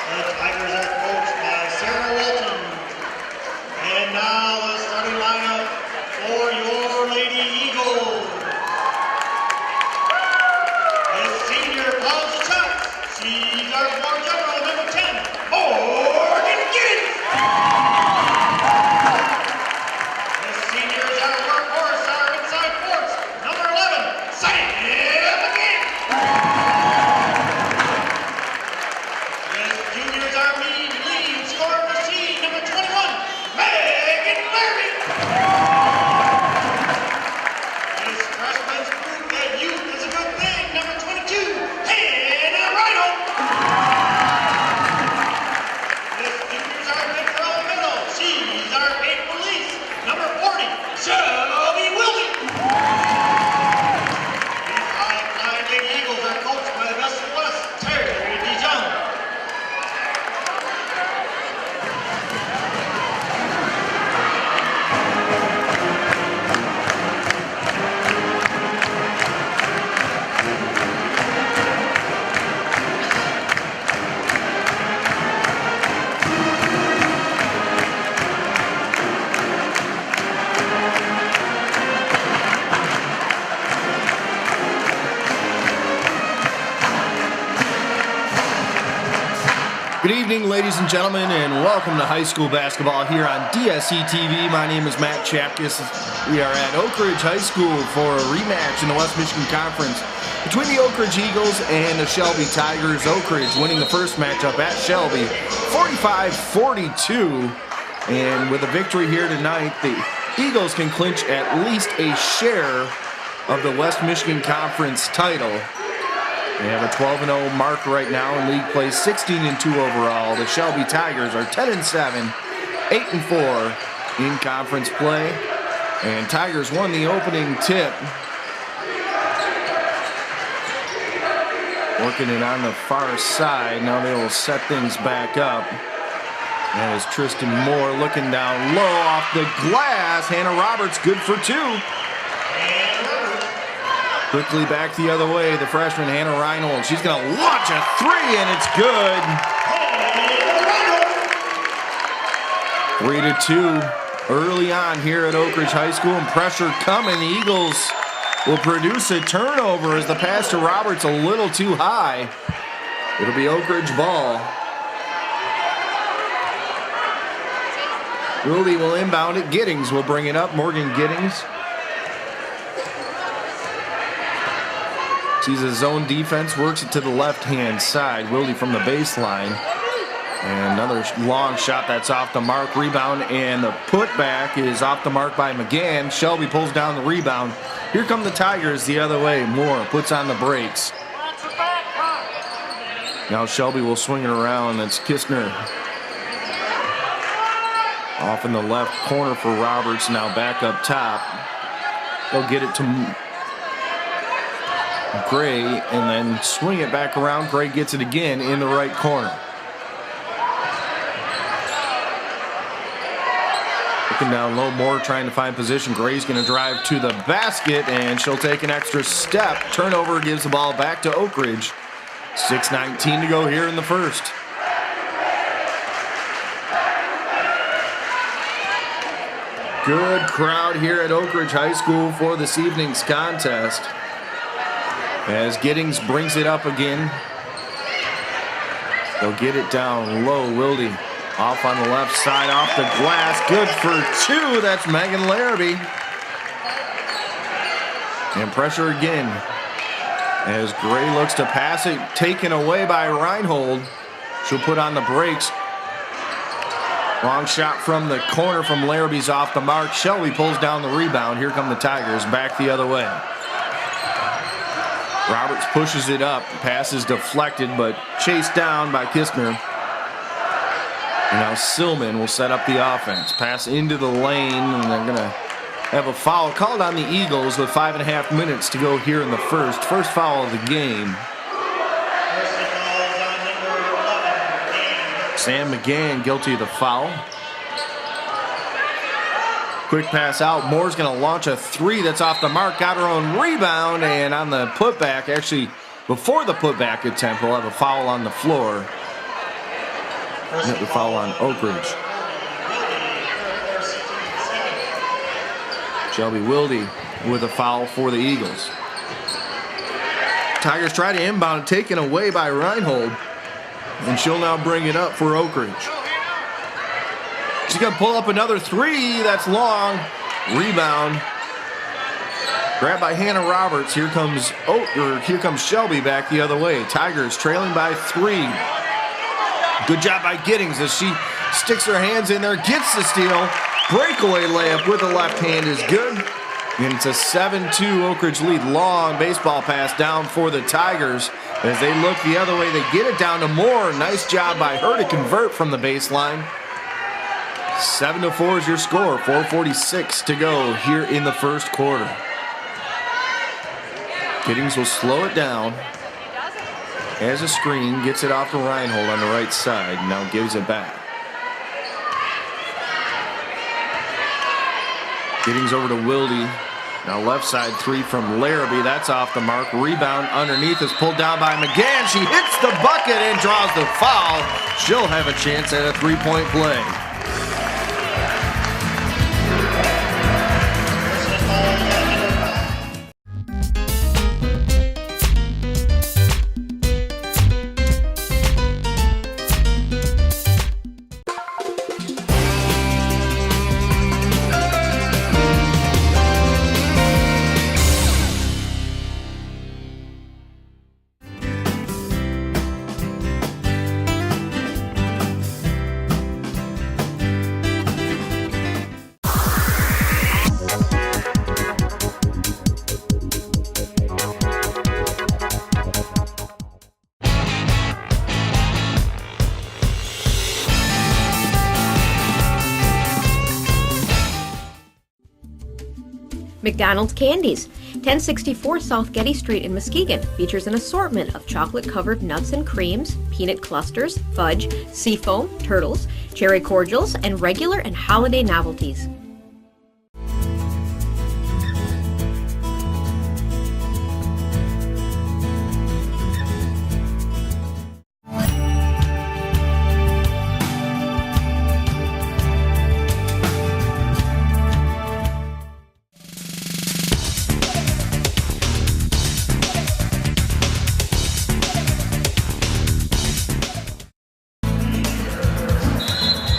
The Tigers are coached by Sarah Walton. And now the starting lineup for your Lady Eagles. The senior calls the shots. She's our floor general, number 10, Morgan Giddings. The seniors are workhorse, our inside force, number 11, Sam McGinn. The juniors are lead scorer machine, number 21, Megan Larry. This freshman's proof that youth is a good thing, number 22, Hannah Rhino. This juniors are good for elemental. She's our paid police, number 40, Shelby Wilson. These high-flying Lady Eagles are coached by the best of the West, Terry Dijon. Good evening, ladies and gentlemen, and welcome to high school basketball here on dseTV. My name is Matt Chapkus. We are at Oakridge High School for a rematch in the West Michigan Conference between the Oakridge Eagles and the Shelby Tigers. Oakridge winning the first matchup at Shelby, 45-42. And with a victory here tonight, the Eagles can clinch at least a share of the West Michigan Conference title. They have a 12-0 mark right now in league play, 16-2 overall. The Shelby Tigers are 10-7, 8-4 in conference play. And Tigers won the opening tip. Working it on the far side. Now they will set things back up. That is Tristan Moore looking down low off the glass. Hannah Roberts good for two. Quickly back the other way, the freshman Hannah Reinhold. She's going to launch a three, and it's good. 3-2 early on here at Oakridge High School, and pressure coming. The Eagles will produce a turnover as the pass to Roberts a little too high. It'll be Oakridge ball. Wildy will inbound it. Giddings will bring it up. Morgan Giddings. Sees a zone defense, works it to the left-hand side. Wildy from the baseline. And another long shot that's off the mark. Rebound, and the putback is off the mark by McGann. Shelby pulls down the rebound. Here come the Tigers the other way. Moore puts on the brakes. Now Shelby will swing it around. That's Kistner. Off in the left corner for Roberts. Now back up top. They'll get it to Gray and then swing it back around. Gray gets it again in the right corner. Looking down low, Moore trying to find position. Gray's going to drive to the basket, and she'll take an extra step. Turnover gives the ball back to Oakridge. 6:19 to go here in the first. Good crowd here at Oakridge High School for this evening's contest. As Giddings brings it up again. They'll get it down low. Wildy off on the left side, off the glass. Good for two. That's Megan Larrabee. And pressure again. As Gray looks to pass it, taken away by Reinhold. She'll put on the brakes. Long shot from the corner from Larrabee's off the mark. Shelby pulls down the rebound. Here come the Tigers back the other way. Roberts pushes it up. Pass is deflected, but chased down by Kistner. And now Silman will set up the offense. Pass into the lane, and they're going to have a foul called on the Eagles with 5.5 minutes to go here in the first. First foul of the game. Sam McGann guilty of the foul. Quick pass out. Moore's going to launch a three that's off the mark. Got her own rebound, and on the putback, actually before the putback attempt, we'll have a foul on the floor. Another foul on Oakridge. Shelby Wilde with a foul for the Eagles. Tigers try to inbound, taken away by Reinhold. And she'll now bring it up for Oakridge. She's going to pull up another three. That's long. Rebound. Grabbed by Hannah Roberts. Here comes Shelby back the other way. Tigers trailing by 3. Good job by Giddings as she sticks her hands in there, gets the steal. Breakaway layup with the left hand is good. And it's a 7-2 Oakridge lead. Long baseball pass down for the Tigers. As they look the other way, they get it down to Moore. Nice job by her to convert from the baseline. 7-4 is your score. 4:46 to go here in the first quarter. Giddings will slow it down. Has a screen, gets it off to Reinhold on the right side. Now gives it back. Giddings over to Wilde. Now left side 3 from Larrabee. That's off the mark. Rebound underneath is pulled down by McGann. She hits the bucket and draws the foul. She'll have a chance at a 3-point play. McDonald's Candies. 1064 South Getty Street in Muskegon features an assortment of chocolate-covered nuts and creams, peanut clusters, fudge, seafoam, turtles, cherry cordials, and regular and holiday novelties.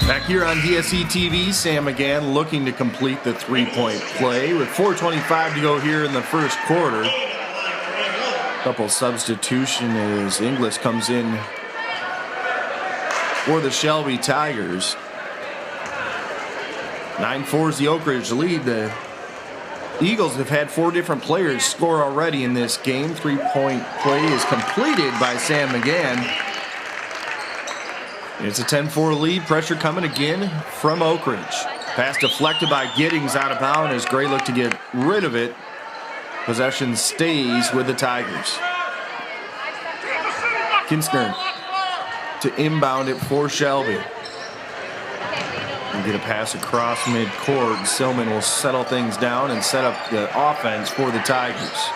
Back here on DSE TV, Sam again looking to complete the 3-point play with 4:25 to go here in the first quarter. Couple substitution as Inglis comes in for the Shelby Tigers. 9-4 is the Oakridge lead. The Eagles have had 4 different players score already in this game. 3-point play is completed by Sam McGann. It's a 10-4 lead. Pressure coming again from Oakridge. Pass deflected by Giddings out of bounds as Gray looked to get rid of it. Possession stays with the Tigers. Kinstner to inbound it for Shelby. And get a pass across midcourt. Silman will settle things down and set up the offense for the Tigers.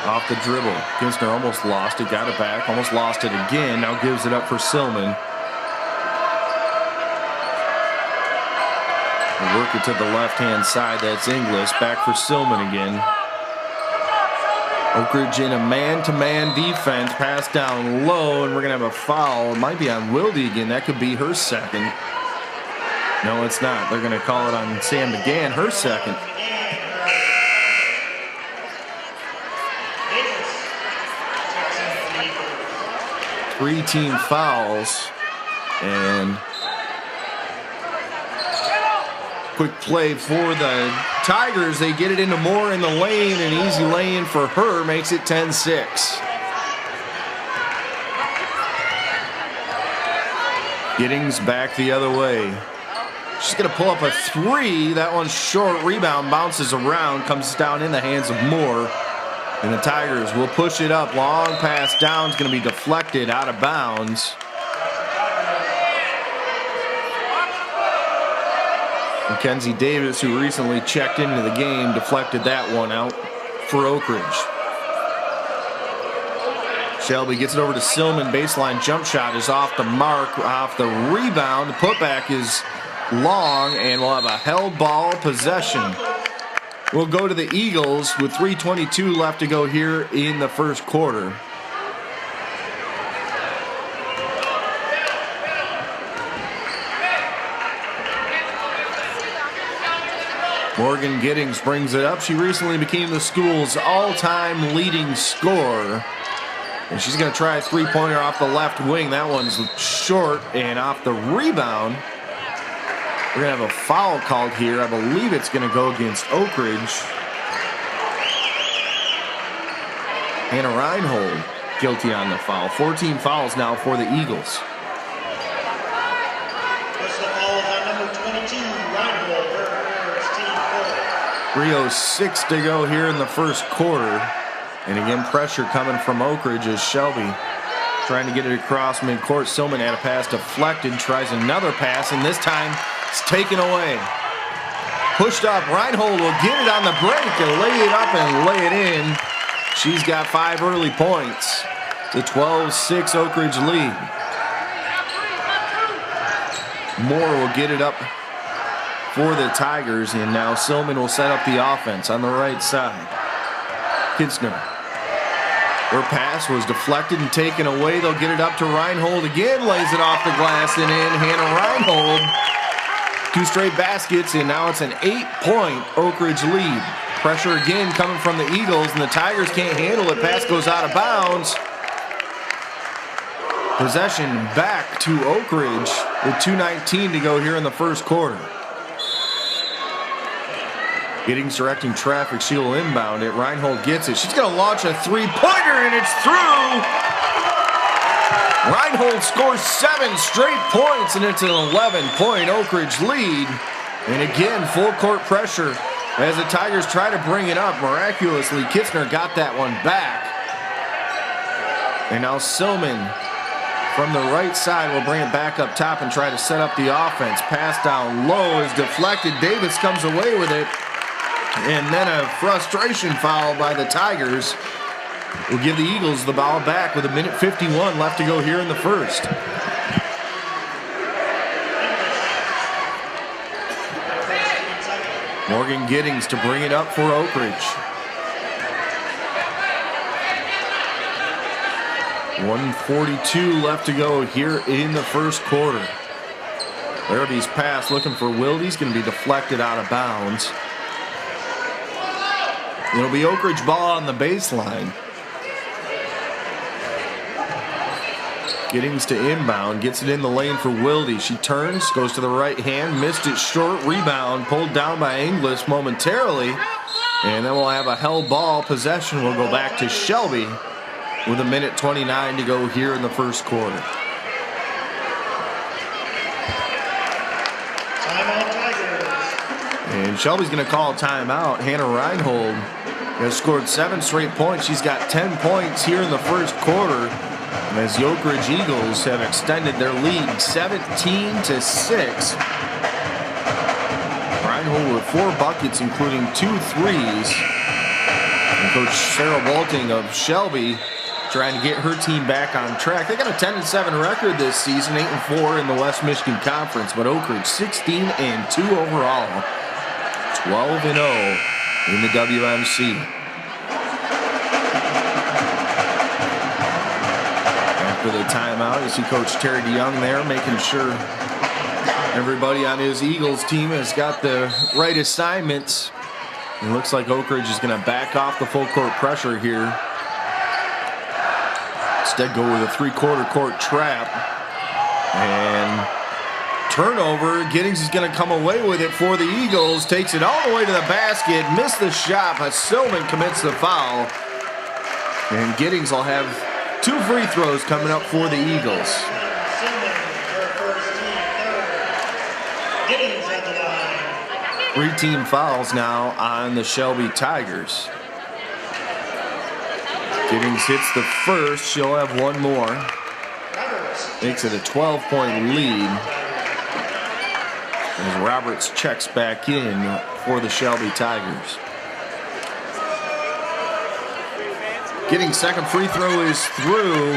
Off the dribble. Kinstner almost lost it, got it back, almost lost it again. Now gives it up for Silman. We'll work it to the left-hand side. That's Inglis. Back for Silman again. Oakridge in a man-to-man defense. Pass down low, and we're going to have a foul. It might be on Wilde again. That could be her second. No, it's not. They're going to call it on Sam McGann, her second. 3 team fouls, and quick play for the Tigers. They get it into Moore in the lane. An easy lane for her makes it 10-6. Giddings back the other way. She's going to pull up a 3. That one's short. Rebound bounces around, comes down in the hands of Moore. And the Tigers will push it up. Long pass down is going to be deflected out of bounds. Mackenzie Davis, who recently checked into the game, deflected that one out for Oakridge. Shelby gets it over to Silman. Baseline jump shot is off the mark, off the rebound. The putback is long, and we'll have a held ball possession. We'll go to the Eagles with 3:22 left to go here in the first quarter. Morgan Giddings brings it up. She recently became the school's all-time leading scorer. And she's going to try a three-pointer off the left wing. That one's short, and off the rebound, we're going to have a foul called here. I believe it's going to go against Oakridge. Hannah Reinhold guilty on the foul. 14 fouls now for the Eagles. Personal foul is on number 22, Reinhold. Her team foul. 3:06 to go here in the first quarter. And again, pressure coming from Oakridge as Shelby trying to get it across midcourt. Silman had a pass deflected, tries another pass, and this time it's taken away. Pushed up, Reinhold will get it on the break and lay it up and lay it in. She's got 5 early points. The 12-6 Oakridge lead. Moore will get it up for the Tigers, and now Silman will set up the offense on the right side. Kitzner. Her pass was deflected and taken away. They'll get it up to Reinhold again. Lays it off the glass and in. Hannah Reinhold. 2 straight baskets, and now it's an 8-point Oakridge lead. Pressure again coming from the Eagles, and the Tigers can't handle it. Pass goes out of bounds. Possession back to Oakridge with 2:19 to go here in the first quarter. Giddings directing traffic. She'll inbound it. Reinhold gets it. She's going to launch a three-pointer, and it's through. Reinhold scores 7 straight points, and it's an 11-point Oakridge lead. And again, full court pressure as the Tigers try to bring it up. Miraculously, Kitzner got that one back. And now Silman from the right side will bring it back up top and try to set up the offense. Pass down low is deflected. Davis comes away with it. And then a frustration foul by the Tigers will give the Eagles the ball back with 1:51 left to go here in the first. Morgan Giddings to bring it up for Oakridge. 1:42 left to go here in the first quarter. Larrabee's pass looking for Wilde's going to be deflected out of bounds. It'll be Oakridge ball on the baseline. Giddings to inbound, gets it in the lane for Wilde. She turns, goes to the right hand, missed it short, rebound, pulled down by Inglis momentarily. And then we'll have a held ball possession. We'll go back to Shelby with 1:29 to go here in the first quarter. Timeout Tigers. And Shelby's going to call a timeout. Hannah Reinhold has scored 7 straight points. She's got 10 points here in the first quarter. And as the Oakridge Eagles have extended their lead 17-6. Reinhold with 4 buckets, including 2 threes. And Coach Sarah Walting of Shelby trying to get her team back on track. They got a 10-7 record this season, 8-4 in the West Michigan Conference, but Oakridge 16-2 overall, 12-0 in the WMC. After the timeout, you see Coach Terry DeYoung there making sure everybody on his Eagles team has got the right assignments. It looks like Oakridge is going to back off the full court pressure here. Instead go with a 3/4 court trap. And turnover. Giddings is going to come away with it for the Eagles. Takes it all the way to the basket. Missed the shot, but Silman commits the foul. And Giddings will have 2 free throws coming up for the Eagles. Silman, her first team third. Giddings at the line. 3 team fouls now on the Shelby Tigers. Giddings hits the first. She'll have 1 more. Makes it a 12-point lead as Roberts checks back in for the Shelby Tigers. Giddings' second free throw is through.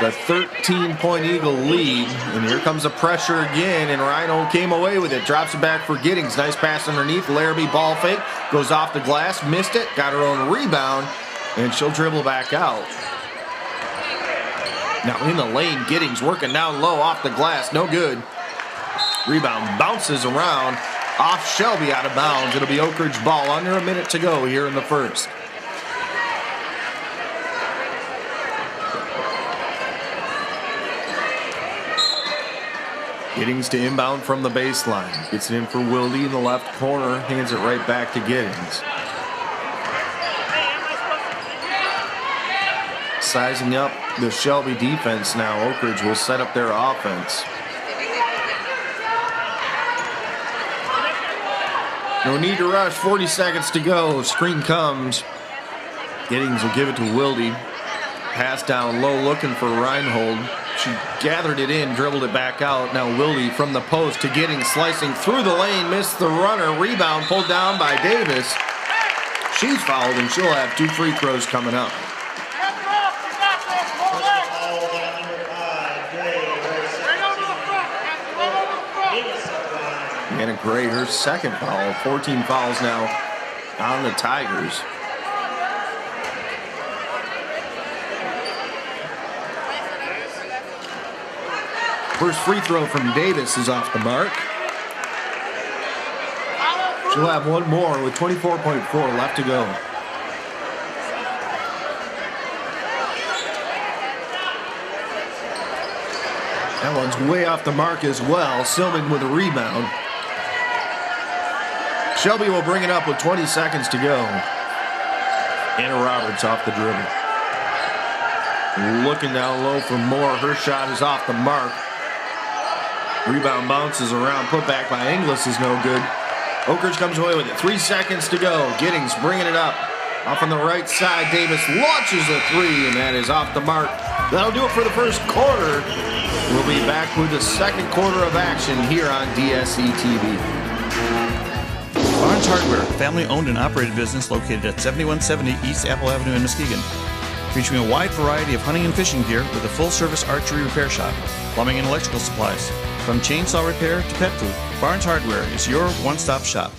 The 13-point Eagle lead. And here comes the pressure again, and Reinhold came away with it. Drops it back for Giddings. Nice pass underneath. Larrabee ball fake. Goes off the glass. Missed it. Got her own rebound. And she'll dribble back out. Now in the lane, Giddings working down low off the glass. No good. Rebound bounces around. Off Shelby, out of bounds. It'll be Oakridge ball. Under a minute to go here in the first. Giddings to inbound from the baseline. Gets it in for Wilde in the left corner. Hands it right back to Giddings. Sizing up the Shelby defense now. Oakridge will set up their offense. No need to rush. 40 seconds to go. Screen comes. Giddings will give it to Wilde. Pass down low looking for Reinhold. She gathered it in, dribbled it back out. Now Wilde from the post to Giddings, slicing through the lane, missed the runner. Rebound pulled down by Davis. She's fouled, and she'll have 2 free throws coming up. Anna Gray, her second foul. 14 fouls now on the Tigers. First free throw from Davis is off the mark. She'll have one more with 24.4 left to go. That one's way off the mark as well. Silman with a rebound. Shelby will bring it up with 20 seconds to go. Anna Roberts off the dribble. Looking down low for more. Her shot is off the mark. Rebound bounces around. Put back by Inglis is no good. Oakridge comes away with it. 3 seconds to go. Giddings bringing it up. Off on the right side. Davis launches a 3, and that is off the mark. That'll do it for the first quarter. We'll be back with the second quarter of action here on DSE TV. Barnes Hardware, family-owned and operated business located at 7170 East Apple Avenue in Muskegon. Featuring a wide variety of hunting and fishing gear with a full-service archery repair shop, plumbing and electrical supplies. From chainsaw repair to pet food, Barnes Hardware is your one-stop shop.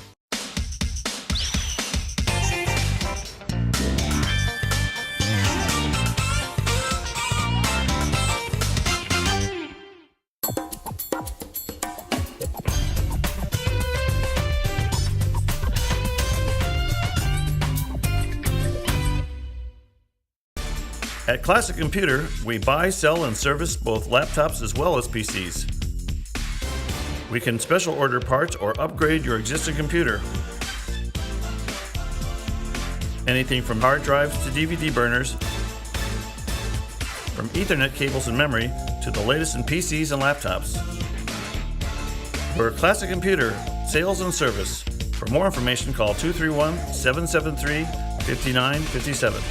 At Classic Computer, we buy, sell, and service both laptops as well as PCs. We can special order parts or upgrade your existing computer. Anything from hard drives to DVD burners, from Ethernet cables and memory to the latest in PCs and laptops. We're Classic Computer, sales and service. For more information, call 231-773-5957.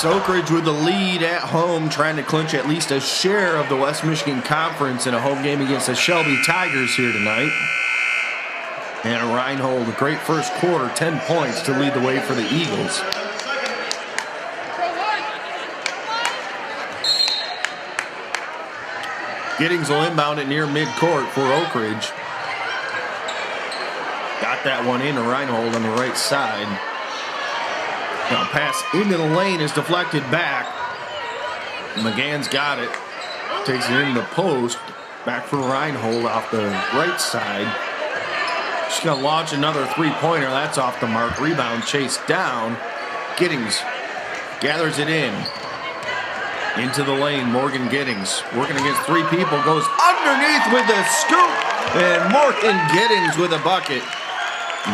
Oakridge with the lead at home, trying to clinch at least a share of the West Michigan Conference in a home game against the Shelby Tigers here tonight. And Reinhold, a great first quarter, 10 points to lead the way for the Eagles. Giddings will inbound it near midcourt for Oakridge. Got that one into Reinhold on the right side. Now pass into the lane is deflected back. McGann's got it. Takes it into the post. Back for Reinhold off the right side. She's going to launch another three-pointer. That's off the mark. Rebound chased down. Giddings gathers it in. Into the lane, Morgan Giddings working against three people, goes underneath with the scoop, and Morgan Giddings with a bucket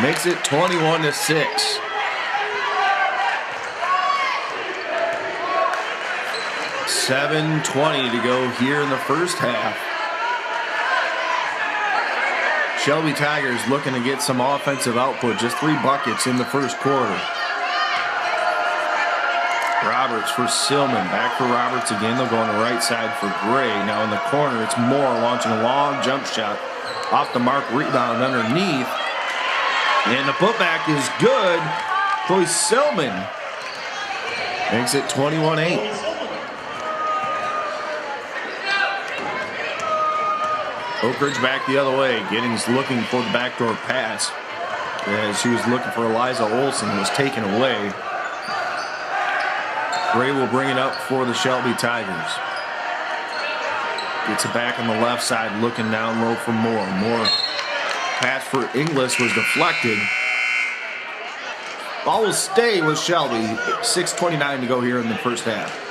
makes it 21-6. 7:20 to go here in the first half. Shelby Tigers looking to get some offensive output, just 3 buckets in the first quarter. Roberts for Silman, back for Roberts again. They'll go on the right side for Gray. Now in the corner, it's Moore launching a long jump shot. Off the mark, rebound underneath. And the putback is good. Boy, Silman makes it 21-8. Oakridge back the other way. Giddings looking for the backdoor pass as she was looking for Eliza Olsen. It was taken away. Gray will bring it up for the Shelby Tigers. Gets it back on the left side, looking down low for Moore. Moore pass for Inglis was deflected. Ball will stay with Shelby. 6:29 to go here in the first half.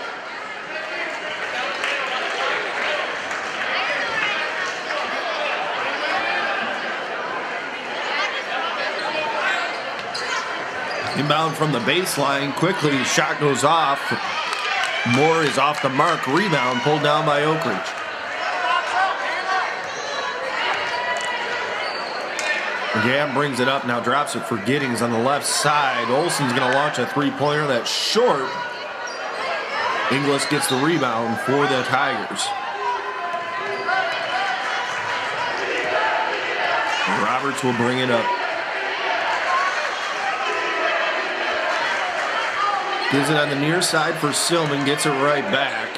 Inbound from the baseline, quickly, shot goes off. Moore is off the mark, rebound pulled down by Oakridge. Gam brings it up, now drops it for Giddings on the left side. Olsen's going to launch a three-pointer that's short. Inglis gets the rebound for the Tigers. Roberts will bring it up. Gives it on the near side for Silman, gets it right back.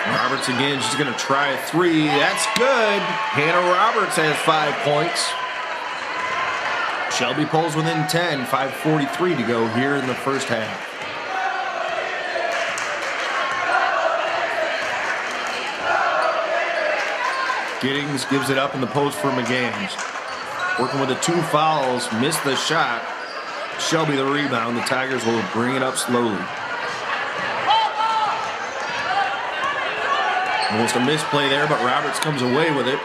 Roberts again, she's going to try a three. That's good. Hannah Roberts has 5 points. Shelby pulls within 10, 5:43 to go here in the first half. Giddings gives it up in the post for McGanns. Working with the 2 fouls, missed the shot. Shelby the rebound. The Tigers will bring it up slowly. Almost a misplay there, but Roberts comes away with it.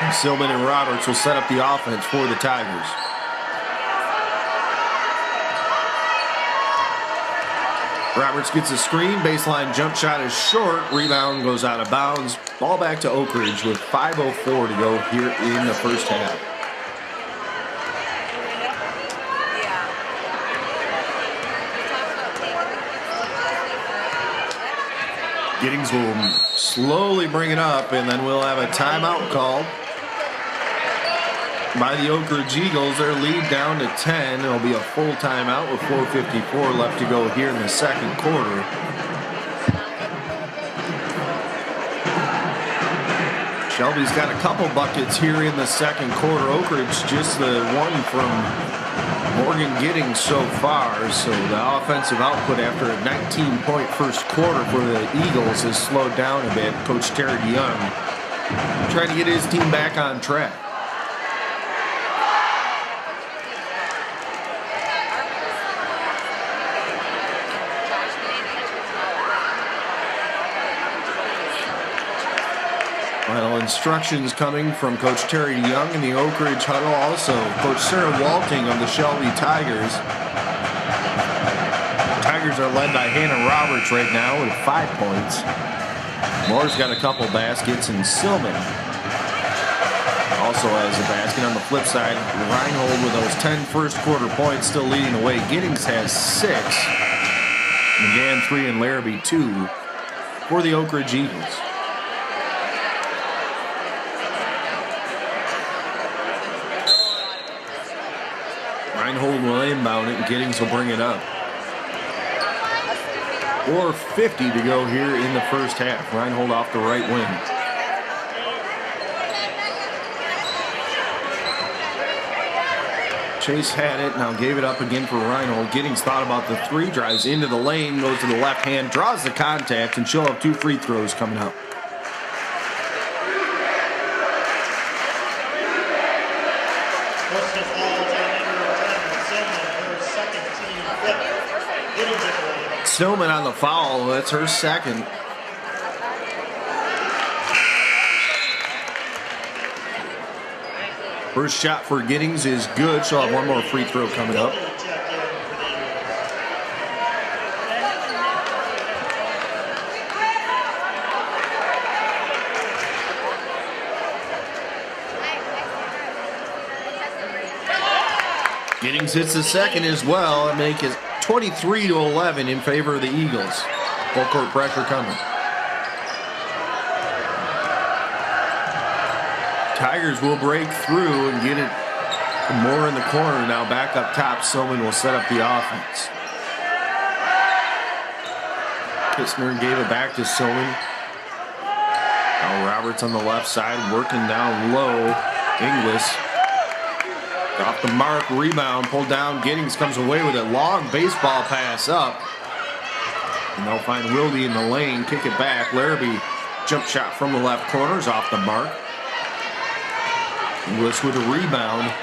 And Silman and Roberts will set up the offense for the Tigers. Roberts gets a screen. Baseline jump shot is short. Rebound goes out of bounds. Ball back to Oakridge with 5:04 to go here in the first half. Giddings will slowly bring it up, and then we'll have a timeout called by the Oakridge Eagles. Their lead down to 10. It'll be a full timeout with 4:54 left to go here in the second quarter. Shelby's got a couple buckets here in the second quarter. Oakridge just the one from Morgan Giddings so far, so the offensive output after a 19-point first quarter for the Eagles has slowed down a bit. Coach Terry Young trying to get his team back on track. Final instructions coming from Coach Terry Young in the Oakridge huddle. Also, Coach Sarah Walting of the Shelby Tigers. Tigers are led by Hannah Roberts right now with 5 points. Moore's got a couple baskets, and Silman also has a basket. On the flip side, Reinhold with those 10 first quarter points still leading the way. Giddings has 6. McGann 3 and Larrabee 2 for the Oakridge Eagles. Reinhold will inbound it, and Giddings will bring it up. 4:50 to go here in the first half. Reinhold off the right wing. Chase had it, now gave it up again for Reinhold. Giddings thought about the three, drives into the lane, goes to the left hand, draws the contact, and she'll have 2 free throws coming up. Stillman on the foul. That's her second. First shot for Giddings is good. She'll have one more free throw coming up. Giddings hits the second as well and make it 23-11 in favor of the Eagles. Full court pressure coming. Tigers will break through and get it more in the corner. Now back up top, Silman will set up the offense. Kistner gave it back to Silman. Now Roberts on the left side working down low. Inglis off the mark, rebound, pulled down. Giddings comes away with it. Long baseball pass up. And they'll find Wilde in the lane, kick it back. Larrabee jump shot from the left corner is off the mark. Inglis with a rebound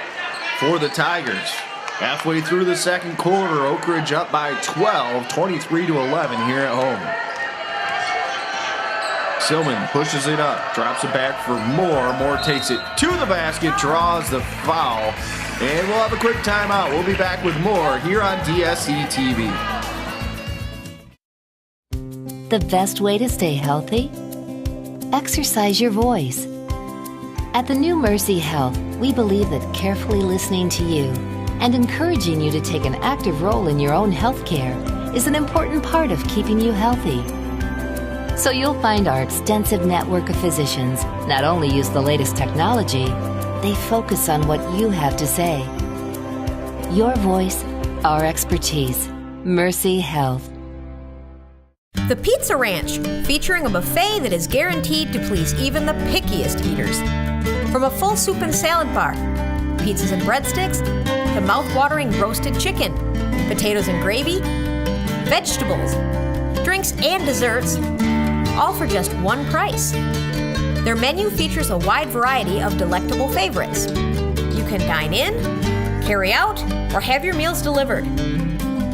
for the Tigers. Halfway through the second quarter, Oakridge up by 12, 23-11 here at home. Silman pushes it up, drops it back for Moore. Moore takes it to the basket, draws the foul, and we'll have a quick timeout. We'll be back with more here on DSE TV. The best way to stay healthy? Exercise your voice. At the new Mercy Health, we believe that carefully listening to you and encouraging you to take an active role in your own health care is an important part of keeping you healthy. So you'll find our extensive network of physicians not only use the latest technology, they focus on what you have to say. Your voice, our expertise. Mercy Health. The Pizza Ranch, featuring a buffet that is guaranteed to please even the pickiest eaters. From a full soup and salad bar, pizzas and breadsticks, to mouth-watering roasted chicken, potatoes and gravy, vegetables, drinks and desserts, all for just one price. Their menu features a wide variety of delectable favorites. You can dine in, carry out, or have your meals delivered.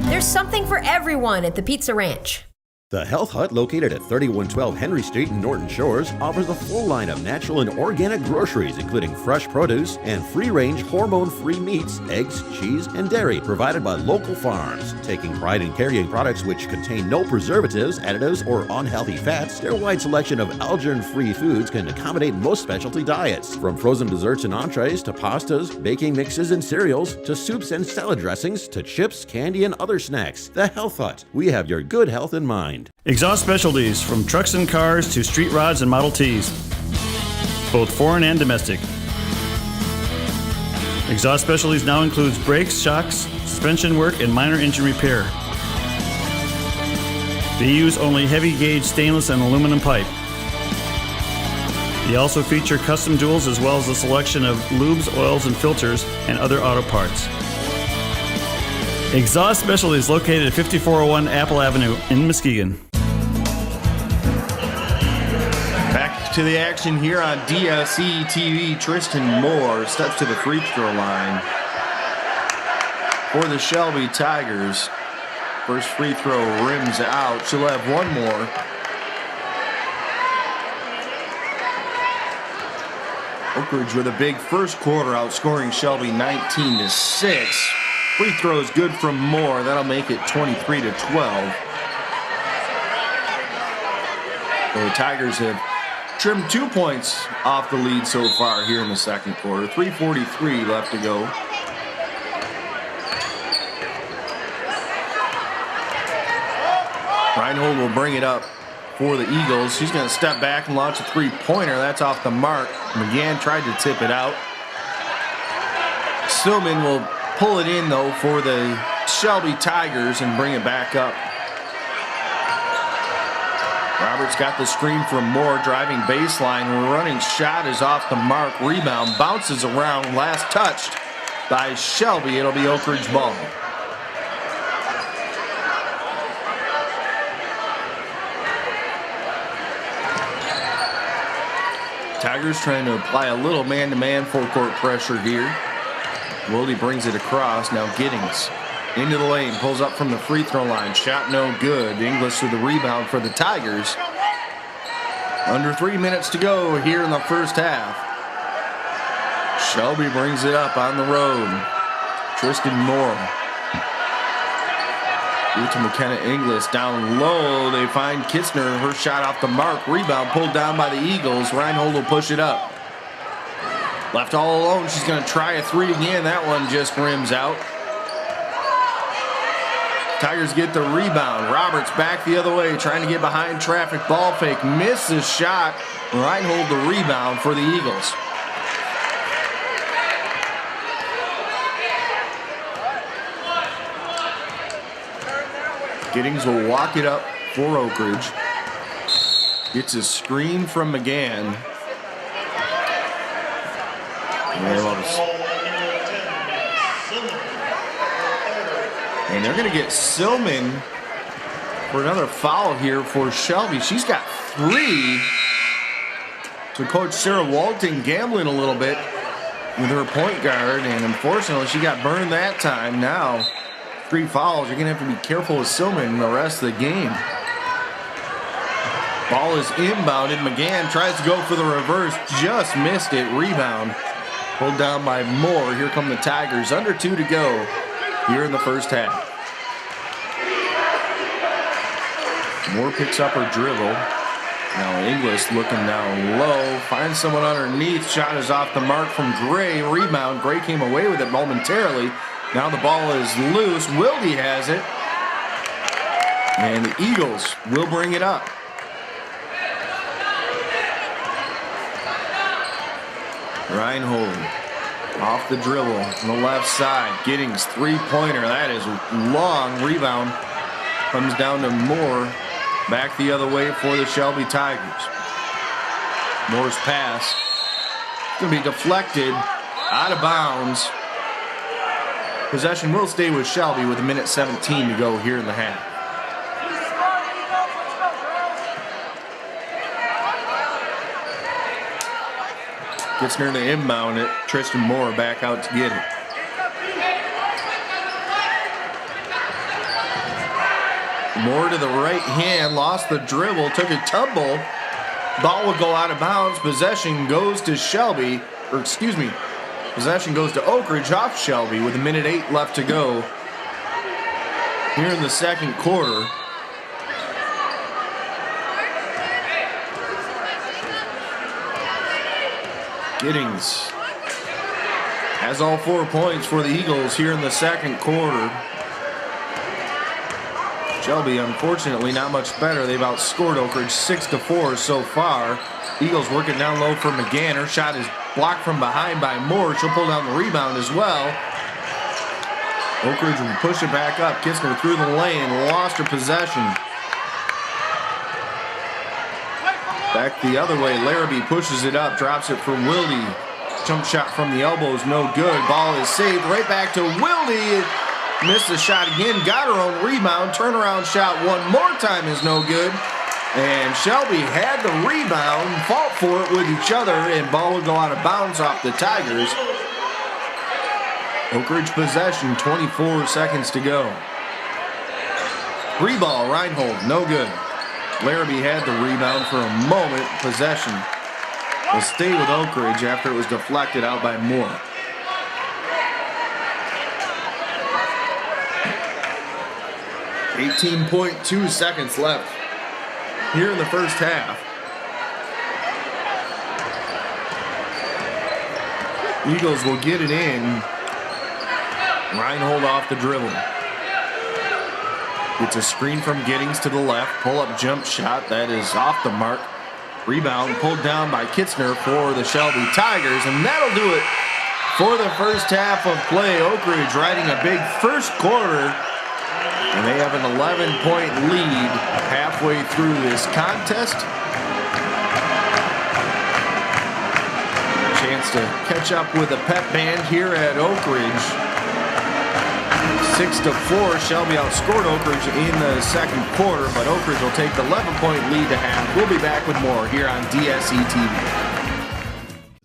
There's something for everyone at the Pizza Ranch. The Health Hut, located at 3112 Henry Street in Norton Shores, offers a full line of natural and organic groceries, including fresh produce and free-range, hormone-free meats, eggs, cheese, and dairy provided by local farms. Taking pride in carrying products which contain no preservatives, additives, or unhealthy fats, their wide selection of allergen-free foods can accommodate most specialty diets. From frozen desserts and entrees to pastas, baking mixes and cereals, to soups and salad dressings, to chips, candy, and other snacks. The Health Hut. We have your good health in mind. Exhaust Specialties, from trucks and cars to street rods and Model Ts, both foreign and domestic. Exhaust Specialties now includes brakes, shocks, suspension work, and minor engine repair. They use only heavy gauge stainless and aluminum pipe. They also feature custom jewels as well as a selection of lubes, oils, and filters and other auto parts. Exhaust Specialties, located at 5401 Apple Avenue in Muskegon. Back to the action here on DSE TV. Tristan Moore steps to the free throw line for the Shelby Tigers. First free throw rims out. She'll have one more. Oakridge with a big first quarter, outscoring Shelby 19-6. Free throw is good from Moore. That'll make it 23-12. So the Tigers have trimmed 2 points off the lead so far here in the second quarter. 3:43 left to go. Reinhold will bring it up for the Eagles. She's going to step back and launch a three-pointer. That's off the mark. McGann tried to tip it out. Stillman will pull it in, though, for the Shelby Tigers and bring it back up. Roberts got the screen from Moore, driving baseline. Running shot is off the mark. Rebound bounces around. Last touched by Shelby. It'll be Oakridge ball. Tigers trying to apply a little man-to-man full court pressure here. Wilde brings it across. Now Giddings Into the lane, pulls up from the free throw line. Shot no good. Inglis with the rebound for the Tigers. Under 3 minutes to go here in the first half. Shelby brings it up on the road. Tristan Moore. To McKenna Inglis down low. They find Kistner. Her shot off the mark. Rebound pulled down by the Eagles. Reinhold will push it up. Left all alone. She's going to try a three again. That one just rims out. Tigers get the rebound. Roberts back the other way, trying to get behind traffic. Ball fake. Misses shot. Reinhold the rebound for the Eagles. Giddings will walk it up for Oakridge. Gets a screen from McGann. And they're going to get Silman for another foul here for Shelby. She's got 3. So Coach Sarah Walton gambling a little bit with her point guard, and unfortunately she got burned that time. Now 3 fouls. You're going to have to be careful with Silman the rest of the game. Ball is inbounded. McGann tries to go for the reverse. Just missed it. Rebound. Pulled down by Moore. Here come the Tigers. Under 2 to go here in the first half. Moore picks up her dribble. Now Inglis looking down low. Finds someone underneath. Shot is off the mark from Gray. Rebound. Gray came away with it momentarily. Now the ball is loose. Wilde has it. And the Eagles will bring it up. Reinhold off the dribble on the left side. Giddings three-pointer. That is long. Rebound comes down to Moore. Back the other way for the Shelby Tigers. Moore's pass going to be deflected out of bounds. Possession will stay with Shelby with 1:17 to go here in the half. Gets near the inbound it. Tristan Moore back out to get it. Moore to the right hand, lost the dribble, took a tumble. Ball will go out of bounds. Possession goes to Shelby, or excuse me, possession goes to Oakridge off Shelby with 1:08 left to go here in the second quarter. Giddings has all 4 points for the Eagles here in the second quarter. Shelby, unfortunately, not much better. They've outscored Oakridge 6-4 so far. Eagles working down low for McGann. Her shot is blocked from behind by Moore. She'll pull down the rebound as well. Oakridge will push it back up. Kistner through the lane, lost her possession. Back the other way, Larrabee pushes it up, drops it for Wilde. Jump shot from the elbow is no good. Ball is saved. Right back to Wilde. Missed the shot again. Got her own rebound. Turnaround shot one more time is no good. And Shelby had the rebound. Fought for it with each other. And ball will go out of bounds off the Tigers. Oakridge possession. 24 seconds to go. Free ball. Reinhold. No good. Larrabee had the rebound for a moment. Possession will stay with Oakridge after it was deflected out by Moore. .2 seconds left here in the first half. Eagles will get it in. Reinhold off the dribble. Gets a screen from Giddings to the left. Pull-up jump shot. That is off the mark. Rebound pulled down by Kistner for the Shelby Tigers. And that'll do it for the first half of play. Oakridge riding a big first quarter. And they have an 11-point lead halfway through this contest. Chance to catch up with the pep band here at Oakridge. 6-4, Shelby outscored Oakridge in the second quarter, but Oakridge will take the 11-point lead to half. We'll be back with more here on DSE TV.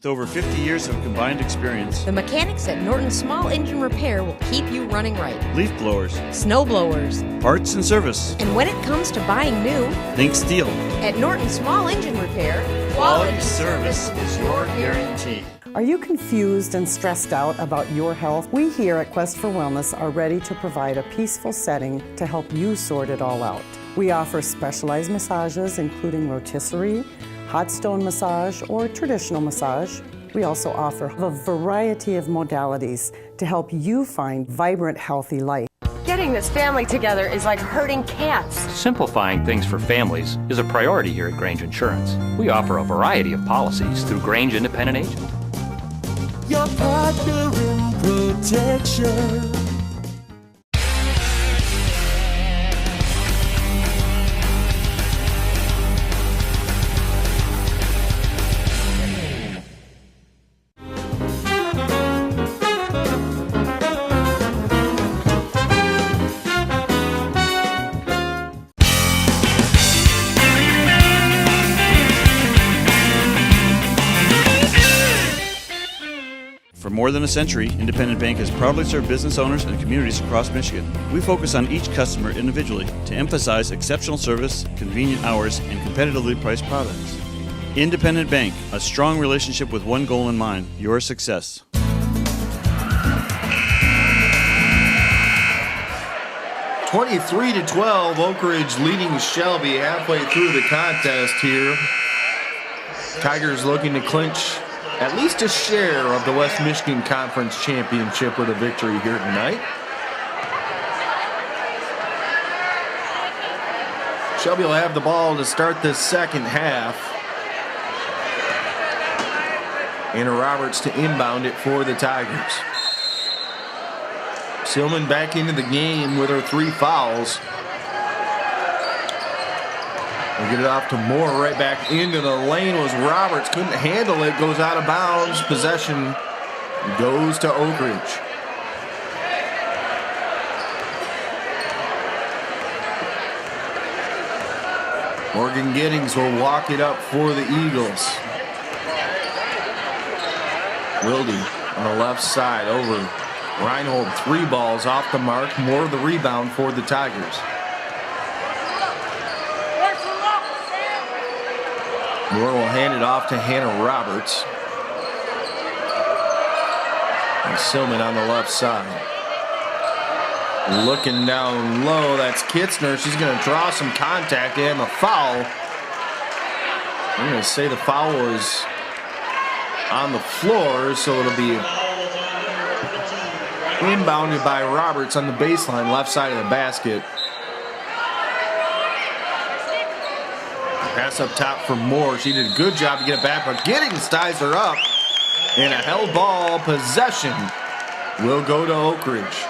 With over 50 years of combined experience, The mechanics at Norton Small Engine Repair will keep you running right. leaf blowers, Snow blowers. parts and service, And when it comes to buying new, think steel. at Norton Small Engine Repair, Quality service is your guarantee. Are you confused and stressed out about your health? We here at Quest for Wellness are ready to provide a peaceful setting to help you sort it all out. We offer specialized massages including rotisserie, hot stone massage, or traditional massage. We also offer a variety of modalities to help you find vibrant, healthy life. Getting this family together is like herding cats. Simplifying things for families is a priority here at Grange Insurance. We offer a variety of policies through Grange Independent Agent. Your partner in protection. For more than a century, Independent Bank has proudly served business owners and communities across Michigan. We focus on each customer individually to emphasize exceptional service, convenient hours, and competitively priced products. Independent Bank, a strong relationship with one goal in mind, your success. (23-12), Oakridge leading Shelby halfway through the contest here. Tigers looking to clinch at least a share of the West Michigan Conference Championship with a victory here tonight. Shelby will have the ball to start the second half. Anna Roberts to inbound it for the Tigers. Silman back into the game with her 3 fouls. We'll get it off to Moore, right back into the lane was Roberts, couldn't handle it, goes out of bounds. Possession goes to Oakridge. Morgan Giddings will walk it up for the Eagles. Wilde on the left side over Reinhold, 3 balls off the mark. Moore the rebound for the Tigers. Moore will hand it off to Hannah Roberts. And Silman on the left side. Looking down low, that's Kitzner. She's going to draw some contact and a foul. I'm going to say the foul was on the floor, so it'll be inbounded by Roberts on the baseline, left side of the basket. Pass up top for Moore. She did a good job to get it back, but Giddings ties her up. And a held ball possession will go to Oakridge.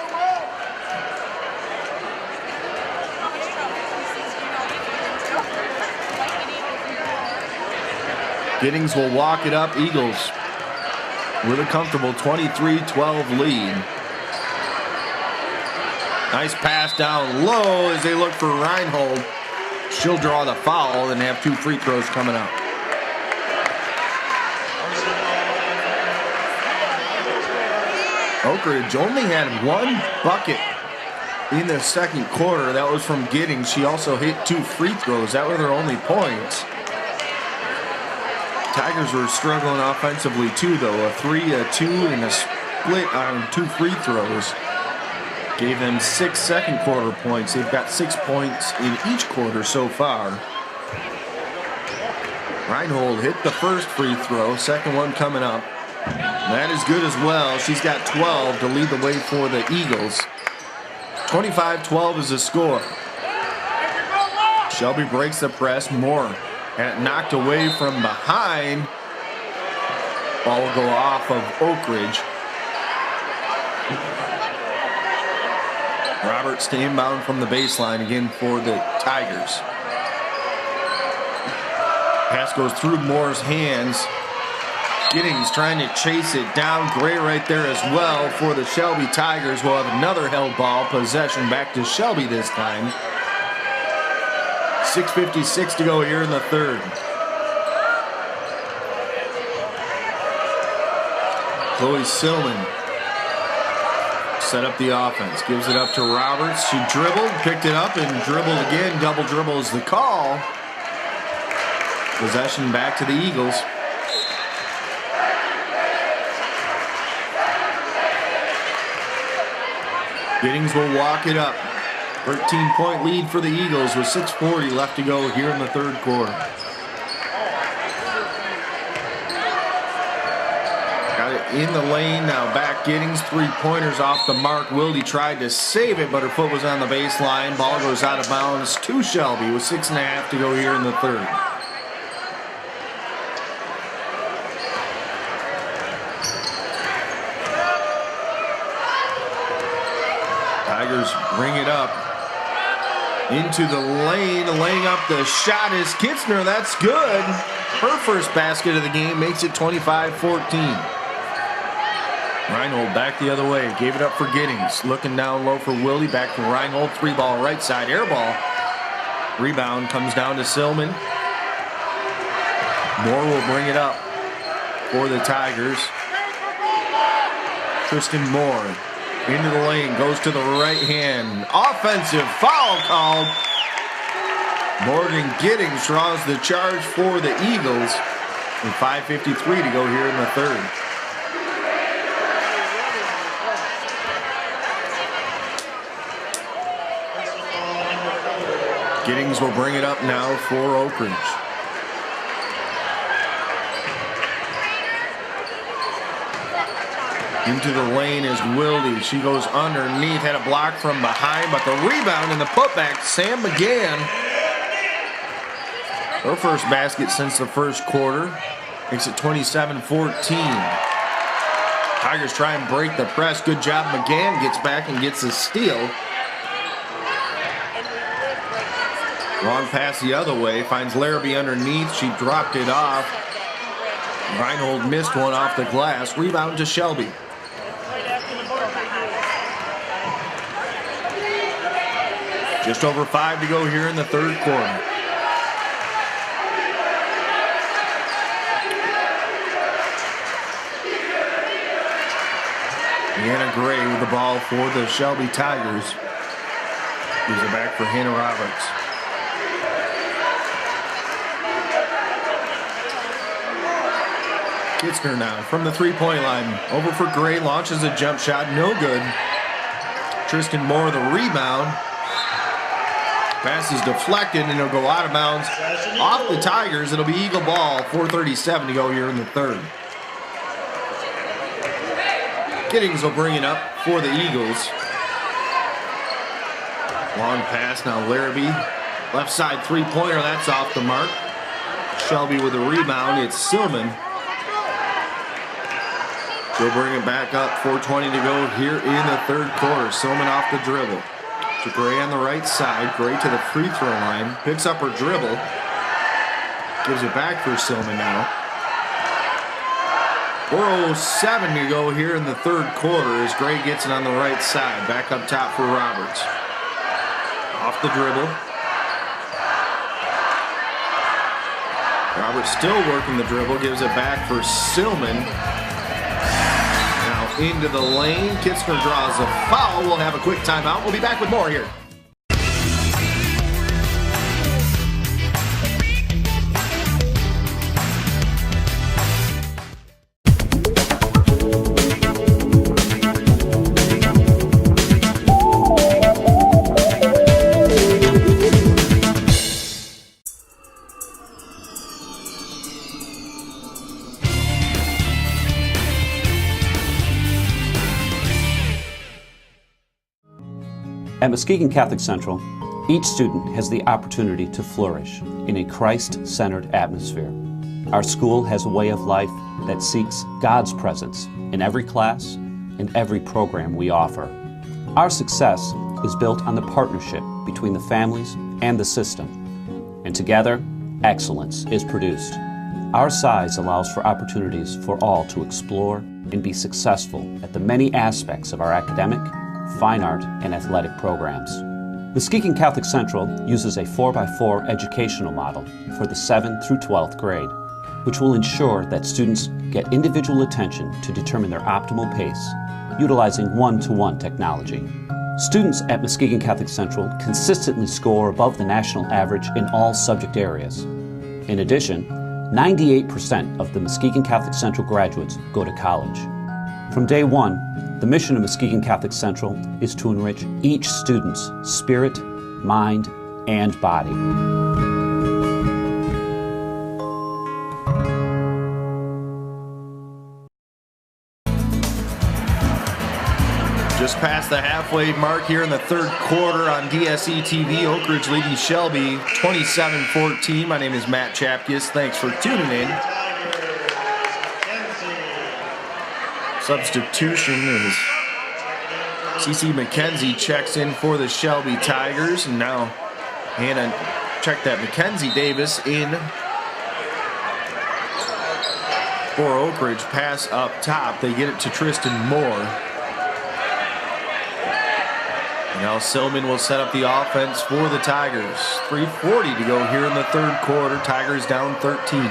Giddings will walk it up. Eagles with a comfortable 23-12 lead. Nice pass down low as they look for Reinhold. She'll draw the foul and have 2 free throws coming up. Oakridge only had 1 bucket in the second quarter. That was from Giddings. She also hit 2 free throws. That were their only points. Tigers were struggling offensively too, though. A 3, a 2, and a split on 2 free throws. Gave them 6 second quarter points. They've got 6 points in each quarter so far. Reinhold hit the first free throw, second one coming up. That is good as well. She's got 12 to lead the way for the Eagles. 25-12 is the score. Shelby breaks the press. Moore and it knocked away from behind. Ball will go off of Oakridge. Roberts to inbound from the baseline again for the Tigers. Pass goes through Moore's hands. Giddings trying to chase it down. Gray right there as well for the Shelby Tigers. Will have another held ball. Possession back to Shelby this time. 6:56 to go here in the third. Chloe Silman set up the offense. Gives it up to Roberts. She dribbled, picked it up, and dribbled again. Double dribble is the call. Possession back to the Eagles. Giddings will walk it up. 13-point lead for the Eagles with 6:40 left to go here in the third quarter. Got it in the lane now. Back Giddings. 3-pointers off the mark. Wilde tried to save it, but her foot was on the baseline. Ball goes out of bounds to Shelby with 6.5 to go here in the third. Tigers bring it up into the lane, laying up the shot is Kitzner. That's good. Her first basket of the game makes it 25-14. Reinhold back the other way, gave it up for Giddings. Looking down low for Wilde, back to Reinhold. 3-ball right side, air ball. Rebound comes down to Silman. Moore will bring it up for the Tigers. Tristan Moore into the lane, goes to the right hand. Offensive foul called. Morgan Giddings draws the charge for the Eagles. And 5:53 to go here in the third. Giddings will bring it up now for Oakridge. Into the lane is Wilde. She goes underneath, had a block from behind, but the rebound and the putback, Sam McGann. Her first basket since the first quarter. Makes it 27-14. Tigers try and break the press. Good job. McGann gets back and gets a steal. Long pass the other way. Finds Larrabee underneath. She dropped it off. Reinhold missed one off the glass. Rebound to Shelby. Just over 5 to go here in the third quarter. Deanna Gray with the ball for the Shelby Tigers. Gives it back for Hannah Roberts. Kitzner now from the three-point line. Over for Gray, launches a jump shot, no good. Tristan Moore the rebound. Pass is deflected and it'll go out of bounds. Off the Tigers, it'll be Eagle ball. 4:37 to go here in the third. Giddings will bring it up for the Eagles. Long pass now, Larrabee. Left side three-pointer, that's off the mark. Shelby with a rebound, it's Silman. She'll bring it back up. 4:20 to go here in the third quarter. Silman off the dribble. To Gray on the right side. Gray to the free throw line. Picks up her dribble. Gives it back for Silman now. 4:07 to go here in the third quarter as Gray gets it on the right side. Back up top for Roberts. Off the dribble. Roberts still working the dribble. Gives it back for Silman. Into the lane. Kitzner draws a foul. We'll have a quick timeout. We'll be back with more here. At Muskegon Catholic Central, each student has the opportunity to flourish in a Christ-centered atmosphere. Our school has a way of life that seeks God's presence in every class and every program we offer. Our success is built on the partnership between the families and the system, and together, excellence is produced. Our size allows for opportunities for all to explore and be successful at the many aspects of our academic, fine art, and athletic programs. Muskegon Catholic Central uses a 4x4 educational model for the 7th through 12th grade. which will ensure that students get individual attention to determine their optimal pace, utilizing one-to-one technology. Students at Muskegon Catholic Central consistently score above the national average in all subject areas. In addition, 98% of the Muskegon Catholic Central graduates go to college. From day one, the mission of Muskegon Catholic Central is to enrich each student's spirit, mind, and body. Just past the halfway mark here in the third quarter on DSE TV. Oakridge leading Shelby 27-14. My name is Matt Chapkus. Thanks for tuning in. Substitution is CC McKenzie checks in for the Shelby Tigers. And now Hannah check that Mackenzie Davis in for Oakridge. Pass up top. They get it to Tristan Moore. Now Silman will set up the offense for the Tigers. 3:40 to go here in the third quarter. Tigers down 13.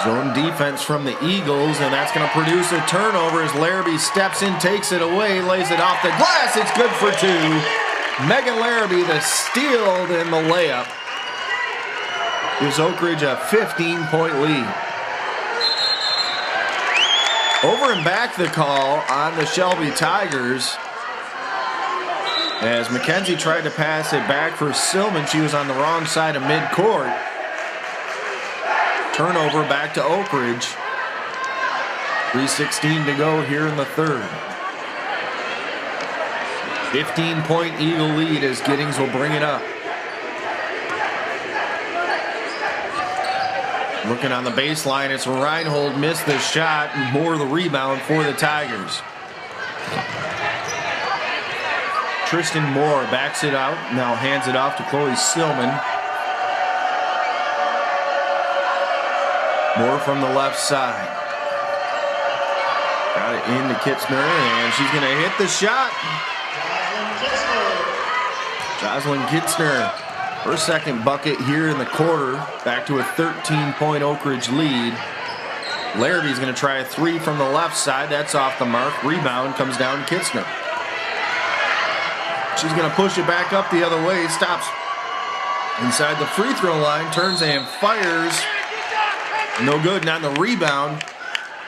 Zone defense from the Eagles, and that's going to produce a turnover as Larrabee steps in, takes it away, lays it off the glass. It's good for two. Megan Larrabee, the steal and the layup, gives Oakridge a 15-point lead. Over and back the call on the Shelby Tigers as McKenzie tried to pass it back for Silman. She was on the wrong side of midcourt. Turnover back to Oakridge. 3:16 to go here in the third. 15-point Eagle lead as Giddings will bring it up. Looking on the baseline, it's Reinhold missed the shot, and Moore the rebound for the Tigers. Tristan Moore backs it out, now hands it off to Chloe Silman. Moore from the left side. Got it into Kitzner, and she's going to hit the shot. Jocelyn Kitzner. Her second bucket here in the quarter, back to a 13-point Oakridge lead. Larrabee's going to try a three from the left side. That's off the mark. Rebound comes down to Kitzner. She's going to push it back up the other way. Stops inside the free throw line, turns and fires. No good, not the rebound.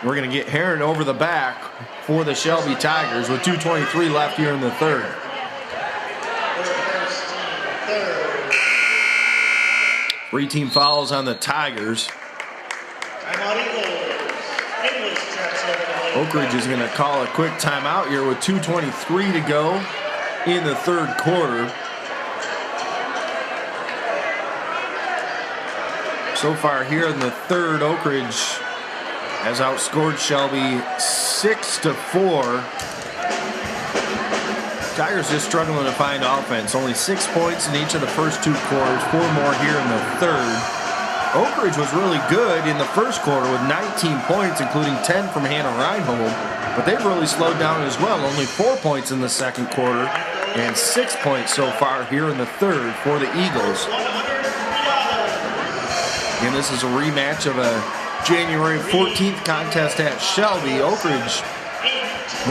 We're going to get Heron over the back for the Shelby Tigers with 2:23 left here in the third. Three team fouls on the Tigers. Oakridge is going to call a quick timeout here with 2:23 to go in the third quarter. So far here in the third, Oakridge has outscored Shelby 6-4. Tigers just struggling to find offense. Only 6 points in each of the first two quarters, 4 more here in the third. Oakridge was really good in the first quarter with 19 points, including 10 from Hannah Reinhold, but they've really slowed down as well. Only 4 points in the second quarter and 6 points so far here in the third for the Eagles. And this is a rematch of a January 14th contest at Shelby. Oakridge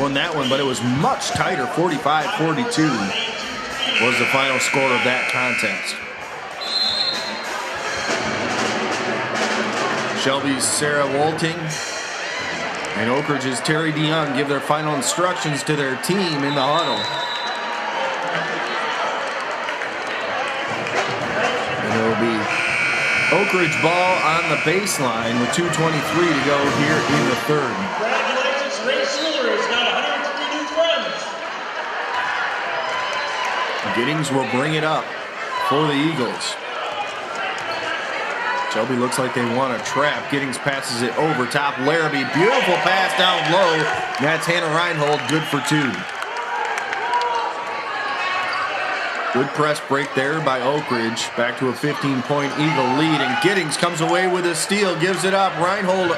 won that one, but it was much tighter. 45-42 was the final score of that contest. Shelby's Sarah Wolting and Oakridge's Terry DeYoung give their final instructions to their team in the huddle. And it will be Oakridge ball on the baseline with 2:23 to go here in the third. Congratulations, Ray Schuler has got 150 new friends. Giddings will bring it up for the Eagles. Shelby looks like they want a trap. Giddings passes it over top. Larrabee, beautiful pass down low. That's Hannah Reinhold, good for two. Good press break there by Oakridge. Back to a 15-point Eagle lead, and Giddings comes away with a steal, gives it up. Reinhold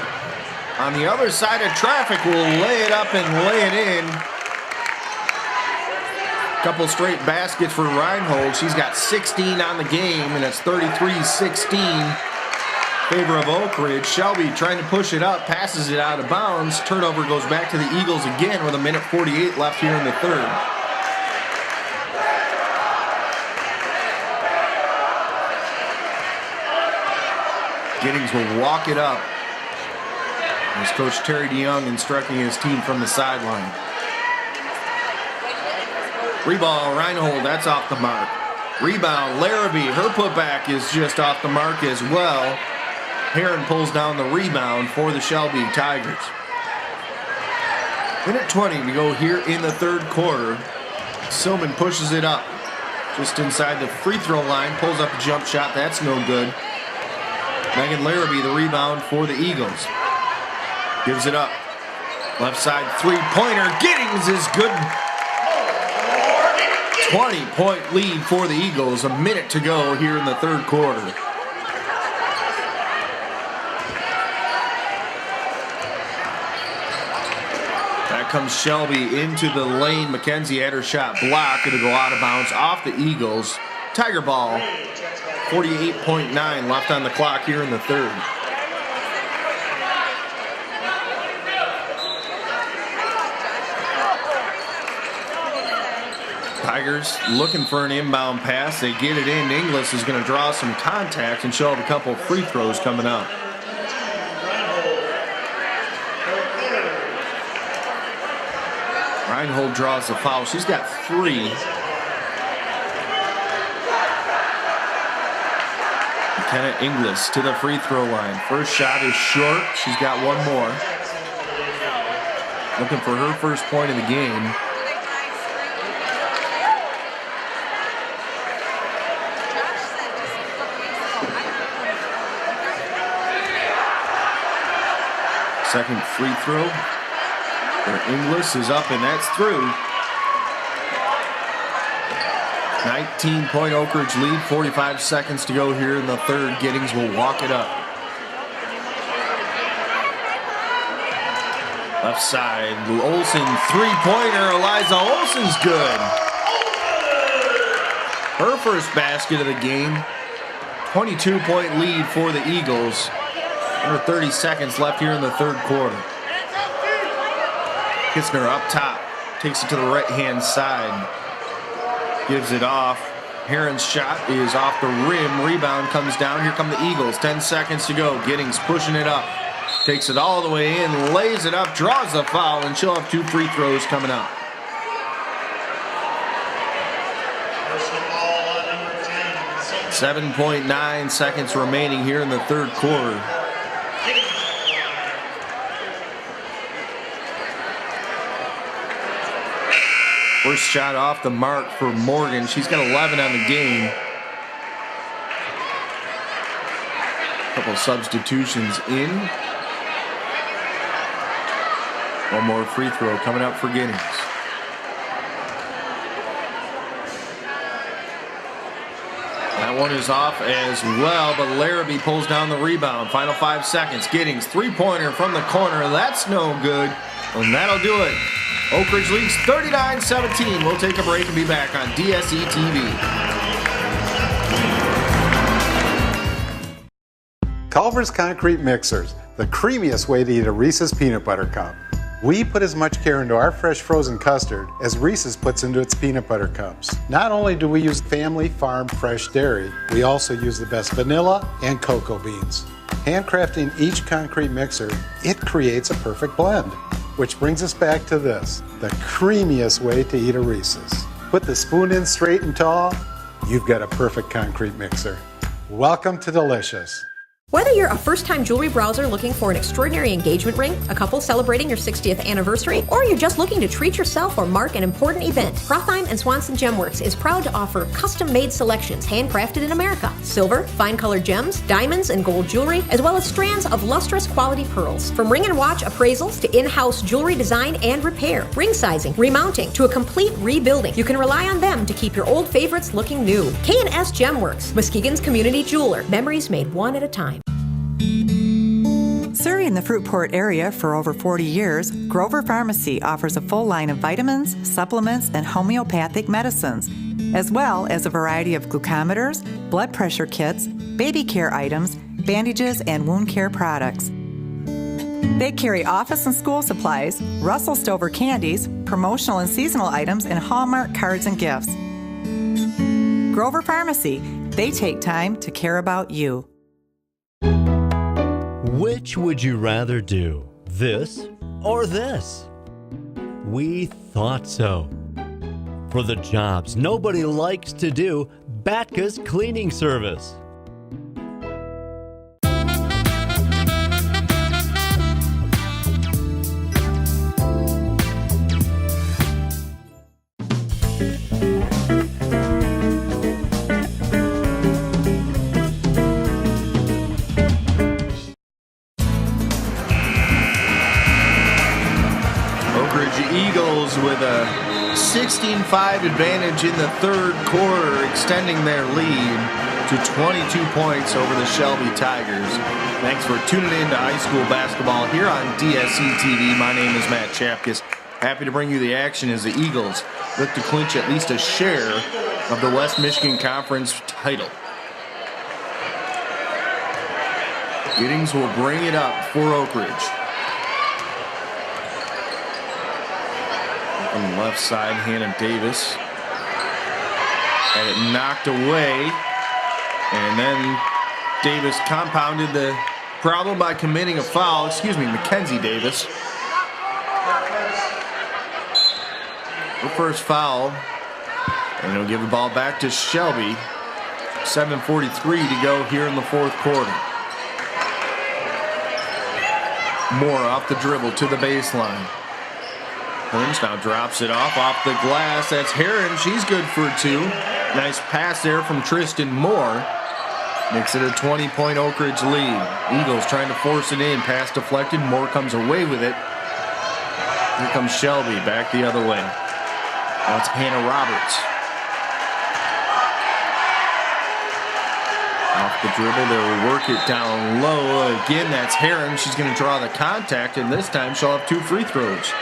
on the other side of traffic will lay it up and lay it in. Couple straight baskets for Reinhold. She's got 16 on the game, and it's 33-16. Favor of Oakridge. Shelby trying to push it up, passes it out of bounds. Turnover goes back to the Eagles again with 1:48 left here in the third. Giddings will walk it up. As Coach Terry DeYoung instructing his team from the sideline. Reball, Reinhold, that's off the mark. Rebound, Larrabee, her putback is just off the mark as well. Heron pulls down the rebound for the Shelby Tigers. Minute 20 to go here in the third quarter. Silman pushes it up just inside the free throw line, pulls up a jump shot, that's no good. Megan Larrabee, the rebound for the Eagles. Gives it up. Left side three-pointer. Giddings is good. 20-point lead for the Eagles. A minute to go here in the third quarter. Back comes Shelby into the lane. Mackenzie had her shot blocked. It'll go out of bounds off the Eagles. Tiger ball. 48.9 left on the clock here in the third. Tigers looking for an inbound pass. They get it in. Inglis is going to draw some contact and show up a couple free throws coming up. Reinhold draws the foul. She's got 3. McKenna Inglis to the free throw line. First shot is short. She's got one more. Looking for her first point of the game. Second free throw for Inglis is up, and that's through. 19-point Oakridge lead, 45 seconds to go here in the third. Giddings will walk it up. Left side, Olsen, three-pointer. Eliza Olsen's good. Her first basket of the game. 22-point lead for the Eagles. Under 30 seconds left here in the third quarter. Kistner up top, takes it to the right-hand side. Gives it off. Heron's shot is off the rim. Rebound comes down. Here come the Eagles. 10 seconds to go. Giddings pushing it up. Takes it all the way in. Lays it up. Draws the foul. And she'll have 2 free throws coming up. 7.9 seconds remaining here in the third quarter. First shot off the mark for Morgan. She's got 11 on the game. Couple substitutions in. One more free throw coming up for Giddings. That one is off as well, but Larrabee pulls down the rebound. Final 5 seconds. Giddings, three-pointer from the corner. That's no good. And that'll do it. Oakridge leads 39-17. We'll take a break and be back on DSE TV. Culver's Concrete Mixers, the creamiest way to eat a Reese's peanut butter cup. We put as much care into our fresh frozen custard as Reese's puts into its peanut butter cups. Not only do we use family farm fresh dairy, we also use the best vanilla and cocoa beans. Handcrafting each concrete mixer, it creates a perfect blend. Which brings us back to this, the creamiest way to eat a Reese's. Put the spoon in straight and tall, you've got a perfect concrete mixer. Welcome to Delicious. Whether you're a first-time jewelry browser looking for an extraordinary engagement ring, a couple celebrating your 60th anniversary, or you're just looking to treat yourself or mark an important event, Prothheim & Swanson Gemworks is proud to offer custom-made selections handcrafted in America. Silver, fine-colored gems, diamonds, and gold jewelry, as well as strands of lustrous quality pearls. From ring and watch appraisals to in-house jewelry design and repair, ring sizing, remounting, to a complete rebuilding, you can rely on them to keep your old favorites looking new. K&S Gemworks, Muskegon's community jeweler. Memories made one at a time. Serving the Fruitport area for over 40 years, Grover Pharmacy offers a full line of vitamins, supplements, and homeopathic medicines, as well as a variety of glucometers, blood pressure kits, baby care items, bandages, and wound care products. They carry office and school supplies, Russell Stover candies, promotional and seasonal items, and Hallmark cards and gifts. Grover Pharmacy, they take time to care about you. Which would you rather do, this or this? We thought so. For the jobs nobody likes to do, Batka's cleaning service. Eagles with a 16-5 advantage in the third quarter, extending their lead to 22 points over the Shelby Tigers. Thanks for tuning in to high school basketball here on DSE TV. My name is Matt Chapkus. Happy to bring you the action as the Eagles look to clinch at least a share of the West Michigan Conference title. Giddings will bring it up for Oakridge. On the left side, Hannah Davis had it knocked away, and then Davis compounded the problem by committing a foul. Mackenzie Davis. Her first foul, and he'll give the ball back to Shelby. 7:43 to go here in the fourth quarter. Moore off the dribble to the baseline. Holmes now drops it off the glass. That's Heron. She's good for two. Nice pass there from Tristan Moore. Makes it a 20-point Oakridge lead. Eagles trying to force it in. Pass deflected. Moore comes away with it. Here comes Shelby back the other way. That's Hannah Roberts. Off the dribble, they'll work it down low. Again, that's Heron. She's going to draw the contact, and this time she'll have two free throws.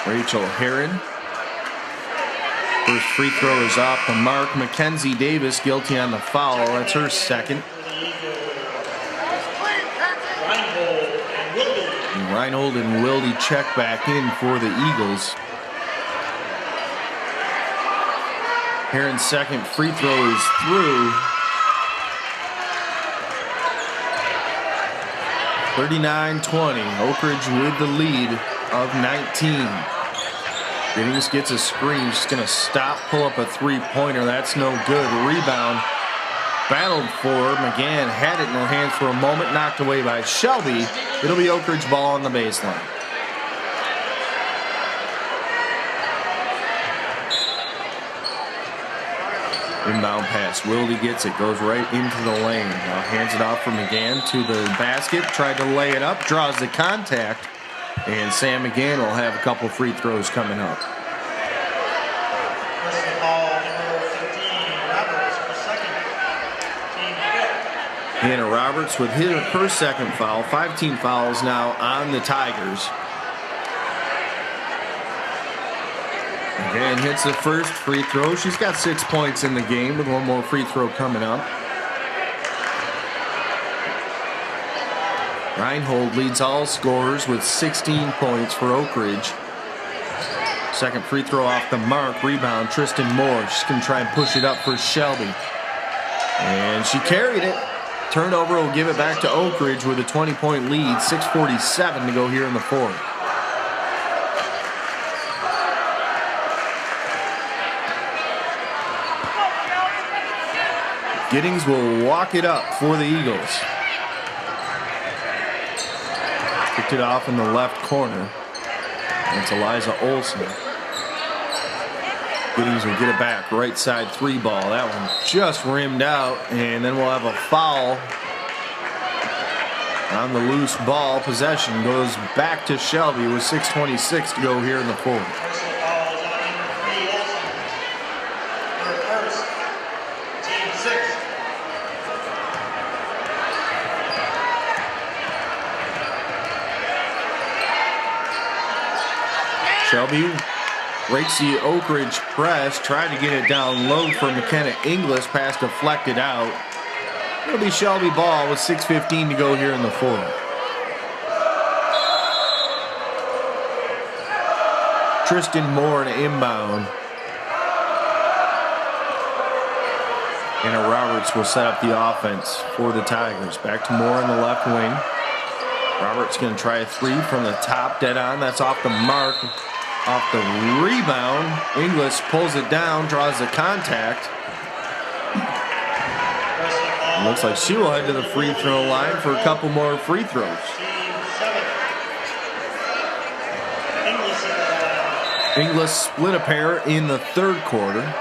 Rachel Heron. First free throw is off the mark. Mackenzie Davis guilty on the foul. That's her second. And Reinhold and Wilde check back in for the Eagles. Heron's second free throw is through. 39-20. Oakridge with the lead of 19. Giddings gets a screen. She's going to stop, pull up a three-pointer. That's no good. Rebound battled for. McGann had it in her hands for a moment. Knocked away by Shelby. It'll be Oakridge ball on the baseline. Inbound pass. Wilde gets it. Goes right into the lane. Now hands it off for McGann to the basket. Tried to lay it up. Draws the contact. And Sam McGann will have a couple free throws coming up. Hannah Roberts with her second foul. 5 fouls now on the Tigers. McGann hits the first free throw. She's got 6 points in the game with one more free throw coming up. Reinhold leads all scorers with 16 points for Oakridge. Second free throw off the mark. Rebound, Tristan Moore. She's going to try and push it up for Shelby. And she carried it. Turnover will give it back to Oakridge with a 20-point lead. 6:47 to go here in the fourth. Giddings will walk it up for the Eagles. Picked it off in the left corner. And it's Eliza Olsen. Giddings will get it back. Right side three ball. That one just rimmed out. And then we'll have a foul on the loose ball. Possession goes back to Shelby with 6:26 to go here in the fourth. 6. Shelby breaks the Oakridge press, tried to get it down low for McKenna Inglis, pass deflected out. It'll be Shelby ball with 6:15 to go here in the fourth. Tristan Moore to inbound. Anna Roberts will set up the offense for the Tigers. Back to Moore in the left wing. Roberts going to try a three from the top, dead on. That's off the mark. Off the rebound. Inglis pulls it down, draws the contact. It looks like she will head to the free throw line for a couple more free throws. Inglis split a pair in the third quarter.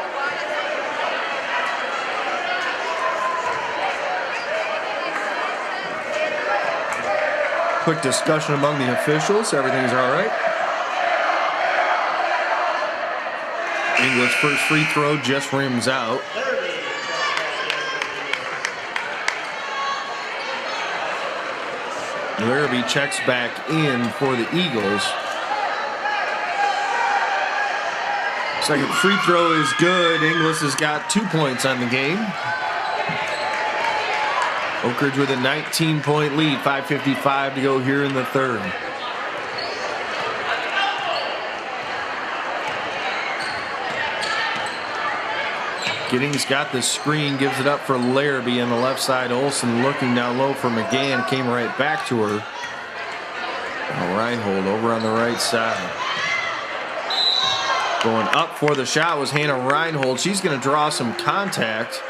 Quick discussion among the officials. Everything's all right. Inglis' first free throw just rims out. Larrabee checks back in for the Eagles. Second free throw is good. Inglis has got 2 points on the game. Oakridge with a 19-point lead, 5:55 to go here in the third. Giddings got the screen, gives it up for Larrabee on the left side. Olsen looking down low for McGann, came right back to her. Reinhold over on the right side. Going up for the shot was Hannah Reinhold. She's going to draw some contact.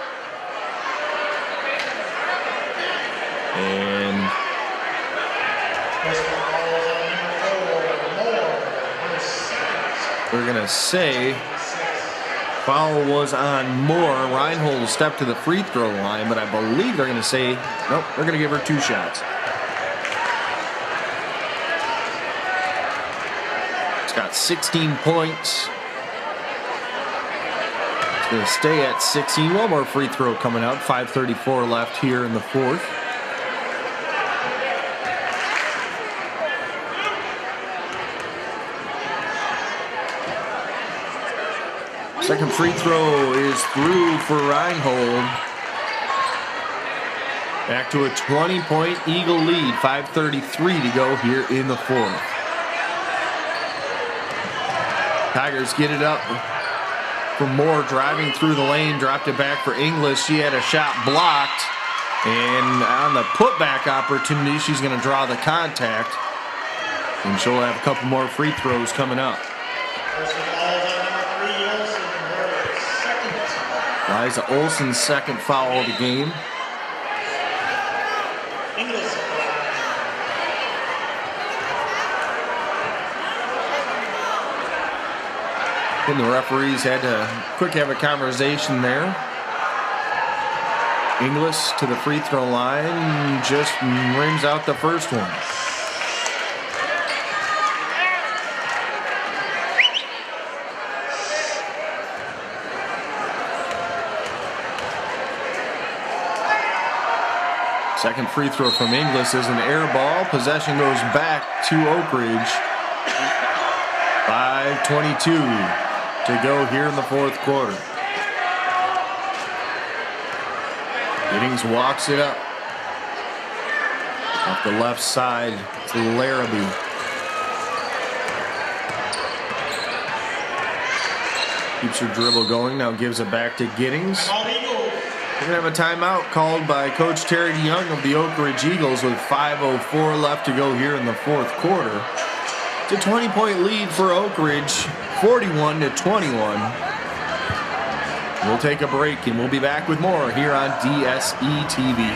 And we're going to say foul was on Moore. Reinhold will step to the free throw line, but I believe they're going to say, nope, they're going to give her 2 shots. She's got 16 points. It's going to stay at 16. One more free throw coming up. 5:34 left here in the fourth. Second free throw is through for Reinhold. Back to a 20-point Eagle lead. 5:33 to go here in the fourth. Tigers get it up for Moore, driving through the lane, dropped it back for Inglis. She had a shot blocked, and on the putback opportunity, she's going to draw the contact, and she'll have a couple more free throws coming up. Liza Olsen's second foul of the game. And the referees had to quick have a conversation there. Inglis to the free throw line, just rims out the first one. Second free throw from Inglis is an air ball. Possession goes back to Oakridge. 5:22 to go here in the fourth quarter. Giddings walks it up. Off the left side to Larrabee. Keeps her dribble going, now gives it back to Giddings. We're going to have a timeout called by Coach Terry DeYoung of the Oakridge Eagles with 5:04 left to go here in the fourth quarter. It's a 20-point lead for Oakridge, 41-21. We'll take a break and we'll be back with more here on DSETV.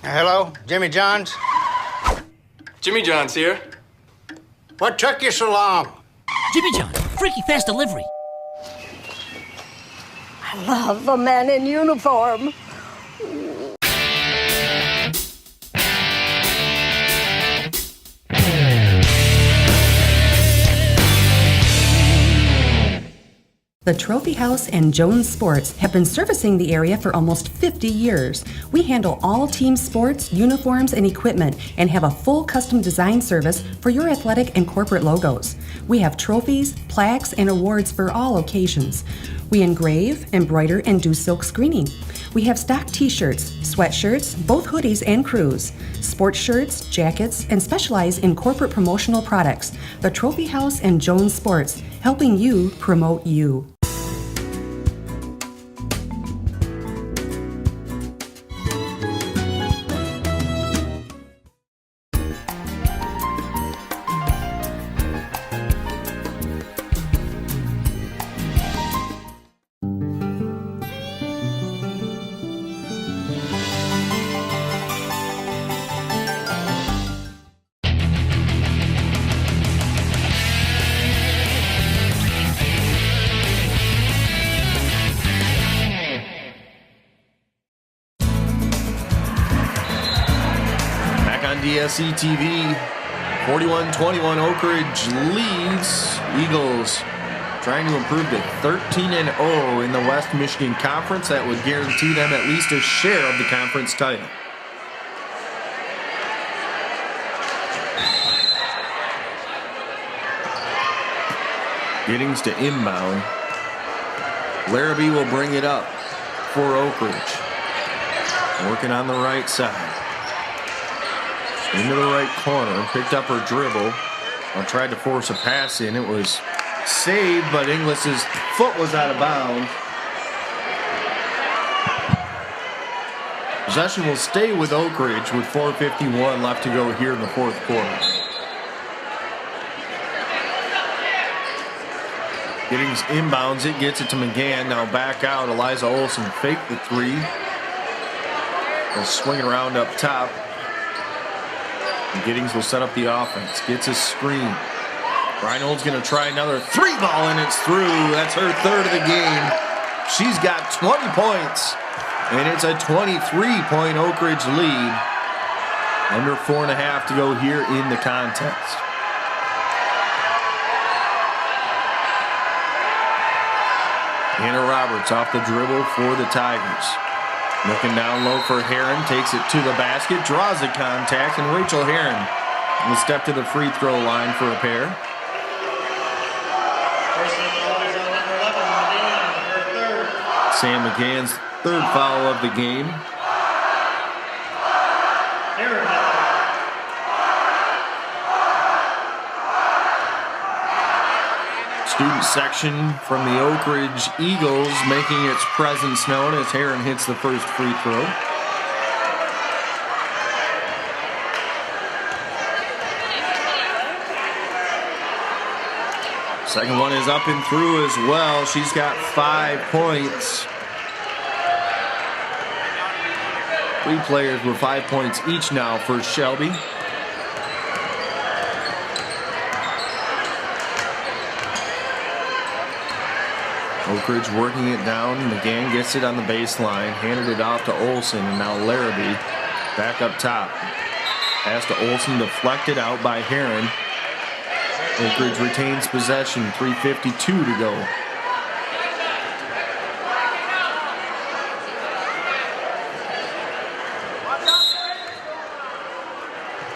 Hello, Jimmy Johns. Jimmy John's here. What took you so long? Jimmy John, freaky fast delivery. I love a man in uniform. The Trophy House and Jones Sports have been servicing the area for almost 50 years. We handle all team sports, uniforms, and equipment and have a full custom design service for your athletic and corporate logos. We have trophies, plaques, and awards for all occasions. We engrave, embroider, and do silk screening. We have stock t-shirts, sweatshirts, both hoodies and crews, sports shirts, jackets, and specialize in corporate promotional products. The Trophy House and Jones Sports, helping you promote you. dseTV, 41-21, Oakridge leads. Eagles trying to improve to 13-0 in the West Michigan Conference. That would guarantee them at least a share of the conference title. Giddings to inbound. Larrabee will bring it up for Oakridge. Working on the right side. Into the right corner, picked up her dribble. Tried to force a pass in. It was saved, but Inglis's foot was out of bounds. Possession will stay with Oakridge with 4:51 left to go here in the fourth quarter. Giddings inbounds it, gets it to McGann. Now back out. Eliza Olson fake the three. They'll swing it around up top. And Giddings will set up the offense. Gets a screen. Reinhold's going to try another three ball, and it's through. That's her third of the game. She's got 20 points, and it's a 23-point Oakridge lead. Under 4.5 to go here in the contest. Hannah Roberts off the dribble for the Tigers. Looking down low for Heron, takes it to the basket, draws the contact, and Rachel Heron will step to the free throw line for a pair. Sam McGann's third foul of the game. Student section from the Oakridge Eagles making its presence known as Heron hits the first free throw. Second one is up and through as well. She's got 5 points. 3 players with 5 points each now for Shelby. Oakridge working it down. McGann gets it on the baseline. Handed it off to Olson, and now Larrabee back up top. Pass to Olson, deflected out by Heron. Oakridge retains possession. 3:52 to go.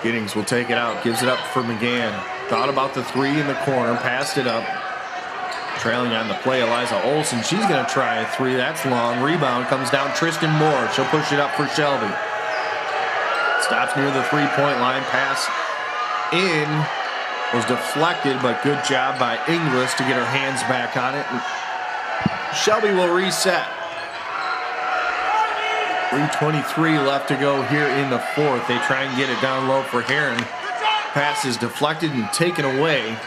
Giddings will take it out. Gives it up for McGann. Thought about the three in the corner. Passed it up. Trailing on the play, Eliza Olson. She's going to try a three. That's long. Rebound comes down Tristan Moore. She'll push it up for Shelby. Stops near the three-point line. Pass in. Was deflected, but good job by Inglis to get her hands back on it. Shelby will reset. 3:23 left to go here in the fourth. They try and get it down low for Heron. Pass is deflected and taken away.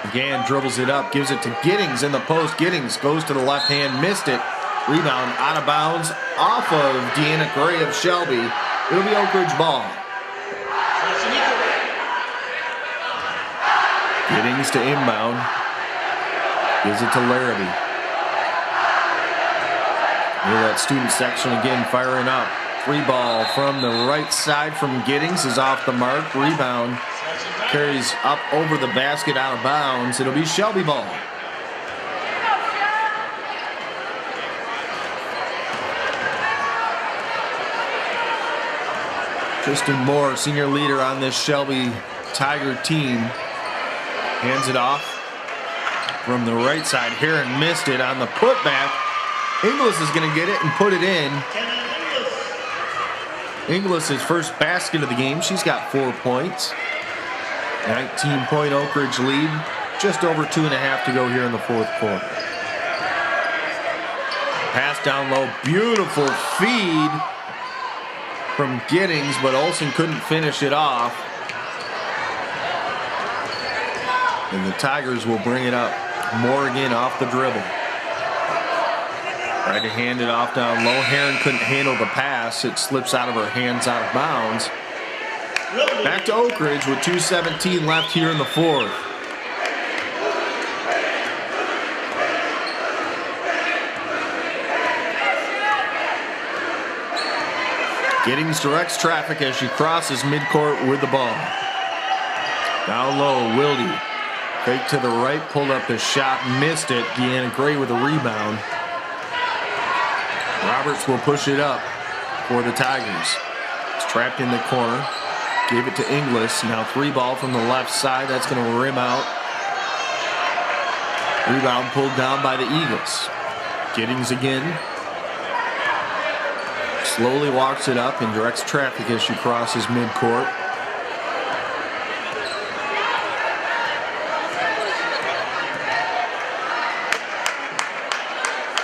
McGann dribbles it up, gives it to Giddings in the post. Giddings goes to the left hand, missed it. Rebound out of bounds off of Deanna Gray of Shelby. It'll be Oakridge ball. Giddings to inbound. Gives it to Larrabee. Hear that student section again firing up. Free ball from the right side from Giddings is off the mark. Rebound carries up over the basket out of bounds. It'll be Shelby ball. Tristan Moore, senior leader on this Shelby Tiger team, hands it off from the right side. Heron missed it on the putback. Inglis is going to get it and put it in. Inglis' first basket of the game. She's got 4 points. 19-point Oakridge lead. Just over 2.5 to go here in the fourth quarter. Pass down low. Beautiful feed from Giddings, but Olsen couldn't finish it off. And the Tigers will bring it up. Morgan off the dribble. Tried to hand it off down low. Heron couldn't handle the pass. It slips out of her hands, out of bounds. Back to Oakridge with 2:17 left here in the fourth. Giddings directs traffic as she crosses midcourt with the ball. Down low, Wilde. Fake to the right, pulled up the shot, missed it. Deanna Gray with a rebound. Roberts will push it up for the Tigers. It's trapped in the corner. Gave it to Inglis. Now three ball from the left side. That's going to rim out. Rebound pulled down by the Eagles. Giddings again. Slowly walks it up and directs traffic as she crosses midcourt.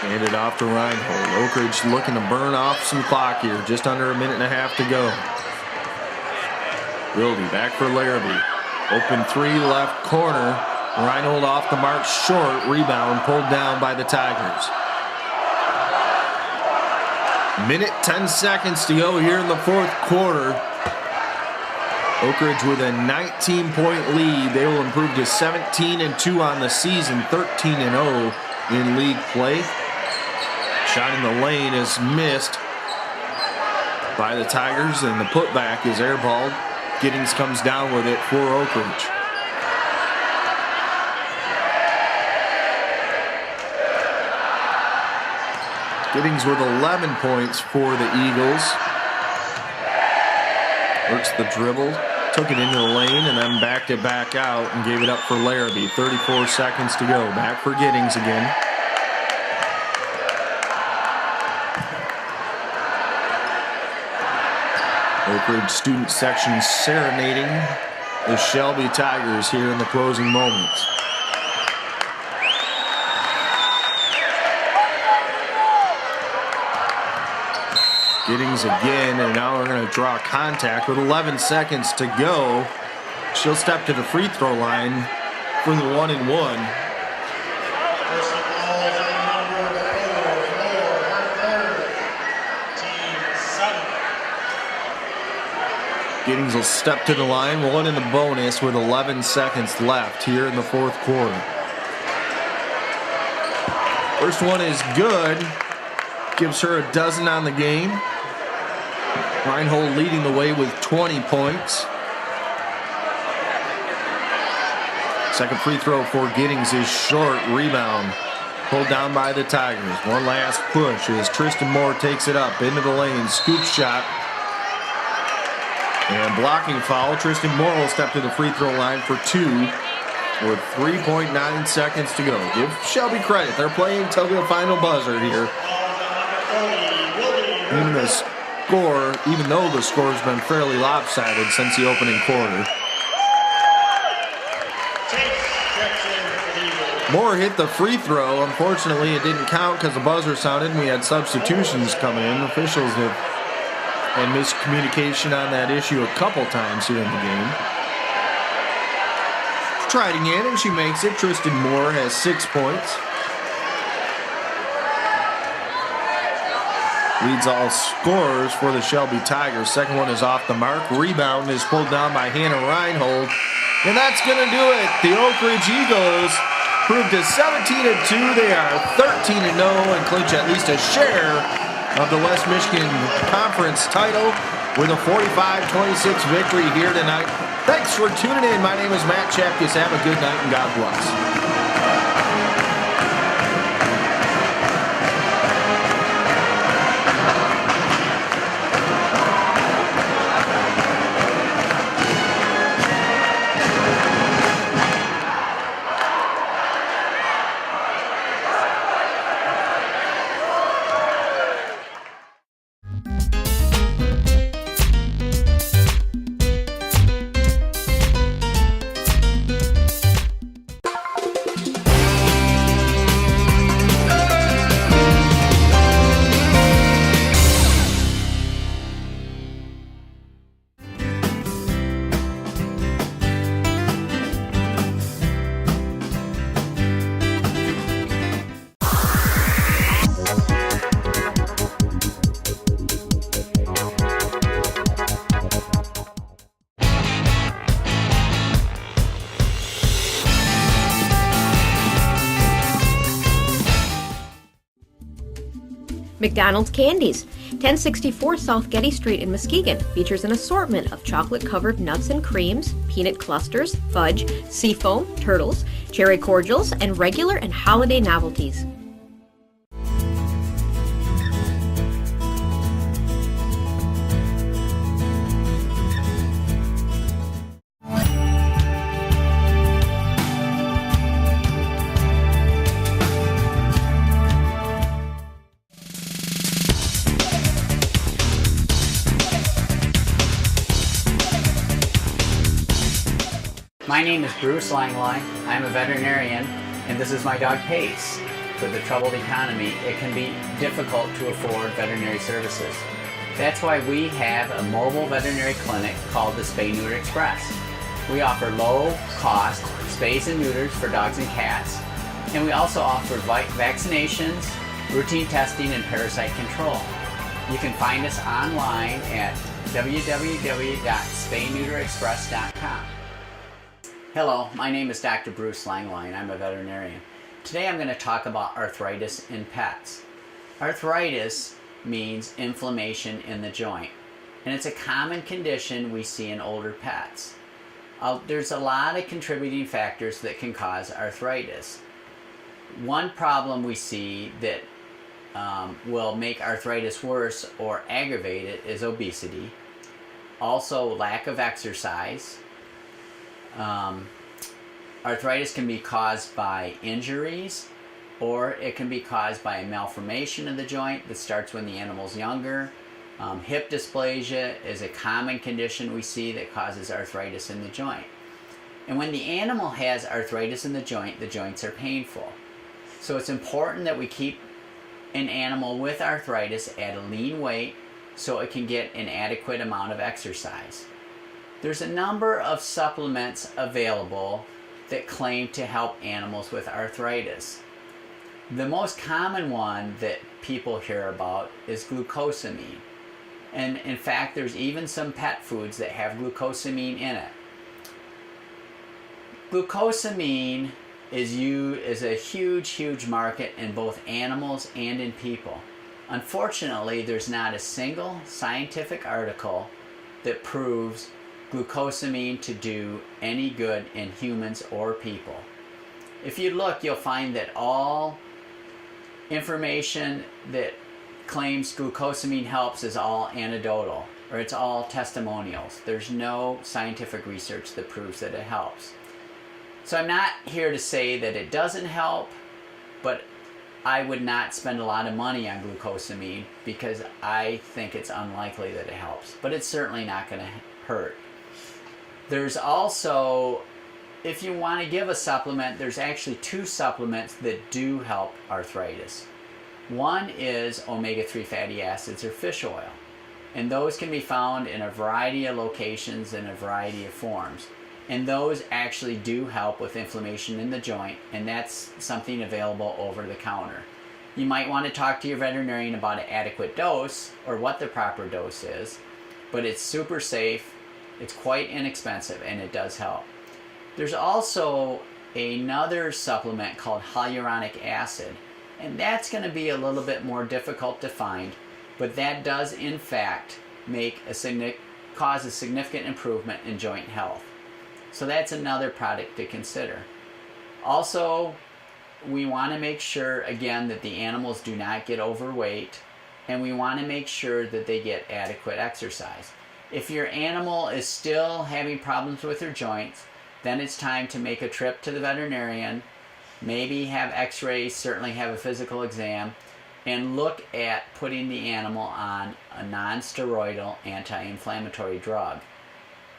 Handed off to Reinhold. Oakridge looking to burn off some clock here. Just under 1.5 minutes to go. Wilde back for Larrabee. Open three left corner. Reinhold off the mark short. Rebound pulled down by the Tigers. 1:10 to go here in the fourth quarter. Oakridge with a 19-point lead. They will improve to 17-2 on the season, 13-0 in league play. Shot in the lane is missed by the Tigers, and the putback is airballed. Giddings comes down with it for Oakridge. Giddings with 11 points for the Eagles. Works the dribble, took it into the lane, and then backed it back out and gave it up for Larrabee. 34 seconds to go. Back for Giddings again. Oakridge student section serenading the Shelby Tigers here in the closing moments. Giddings again, and now we're going to draw contact with 11 seconds to go. She'll step to the free throw line for the 1-and-1. Giddings will step to the line, one in the bonus with 11 seconds left here in the fourth quarter. First one is good. Gives her a dozen on the game. Reinhold leading the way with 20 points. Second free throw for Giddings is short. Rebound pulled down by the Tigers. One last push as Tristan Moore takes it up into the lane. Scoop shot. And blocking foul. Tristan Moore will step to the free throw line for two with 3.9 seconds to go. Give Shelby credit. They're playing until the final buzzer here. Even though the score has been fairly lopsided since the opening quarter. Moore hit the free throw. Unfortunately, it didn't count because the buzzer sounded and we had substitutions coming in. Officials have had miscommunication on that issue a couple times here in the game. Tried again and she makes it. Tristan Moore has 6 points. leads all scorers for the Shelby Tigers. Second one is off the mark. Rebound is pulled down by Hannah Reinhold. And that's going to do it. The Oakridge Eagles prove to 17-2. They are 13-0 and clinch at least a share of the West Michigan Conference title with a 45-26 victory here tonight. Thanks for tuning in. My name is Matt Chapkus. Have a good night and God bless. McDonald's Candies. 1064 South Getty Street in Muskegon features an assortment of chocolate-covered nuts and creams, peanut clusters, fudge, seafoam, turtles, cherry cordials, and regular and holiday novelties. My name is Bruce Langline. I'm a veterinarian, and this is my dog Pace. With the troubled economy, it can be difficult to afford veterinary services. That's why we have a mobile veterinary clinic called the Spay Neuter Express. We offer low-cost spays and neuters for dogs and cats, and we also offer vaccinations, routine testing, and parasite control. You can find us online at www.spayneuterexpress.com. Hello, my name is Dr. Bruce Langline. I'm a veterinarian. Today I'm going to talk about arthritis in pets. Arthritis means inflammation in the joint, and it's a common condition we see in older pets. There's a lot of contributing factors that can cause arthritis. One problem we see that will make arthritis worse or aggravate it is obesity. Also, lack of exercise. Arthritis can be caused by injuries, or it can be caused by a malformation of the joint that starts when the animal's younger. Hip dysplasia is a common condition we see that causes arthritis in the joint. And when the animal has arthritis in the joints are painful. So it's important that we keep an animal with arthritis at a lean weight so it can get an adequate amount of exercise. There's a number of supplements available that claim to help animals with arthritis. The most common one that people hear about is glucosamine. And in fact, there's even some pet foods that have glucosamine in it. Glucosamine is a huge market in both animals and in people. Unfortunately, there's not a single scientific article that proves glucosamine to do any good in humans or people. If you look, you'll find that all information that claims glucosamine helps is all anecdotal, or it's all testimonials. There's no scientific research that proves that it helps. So I'm not here to say that it doesn't help, but I would not spend a lot of money on glucosamine because I think it's unlikely that it helps, but it's certainly not going to hurt. There's also, if you want to give a supplement, there's actually two supplements that do help arthritis. One is omega-3 fatty acids or fish oil, and those can be found in a variety of locations in a variety of forms. And those actually do help with inflammation in the joint, and that's something available over the counter. You might want to talk to your veterinarian about an adequate dose or what the proper dose is, but it's super safe, it's quite inexpensive, and it does help. There's also another supplement called hyaluronic acid, and that's going to be a little bit more difficult to find, but that does in fact cause a significant improvement in joint health. So that's another product to consider. Also, we want to make sure, again, that the animals do not get overweight, and we want to make sure that they get adequate exercise. If your animal is still having problems with their joints, then it's time to make a trip to the veterinarian, maybe have x-rays, certainly have a physical exam, and look at putting the animal on a non-steroidal anti-inflammatory drug.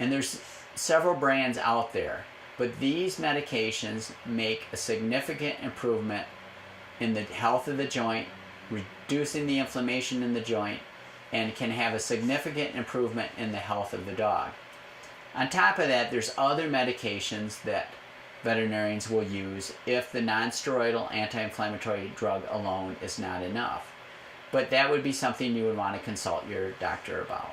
And there's several brands out there, but these medications make a significant improvement in the health of the joint, reducing the inflammation in the joint, and can have a significant improvement in the health of the dog. On top of that, there's other medications that veterinarians will use if the non-steroidal anti-inflammatory drug alone is not enough. But that would be something you would want to consult your doctor about.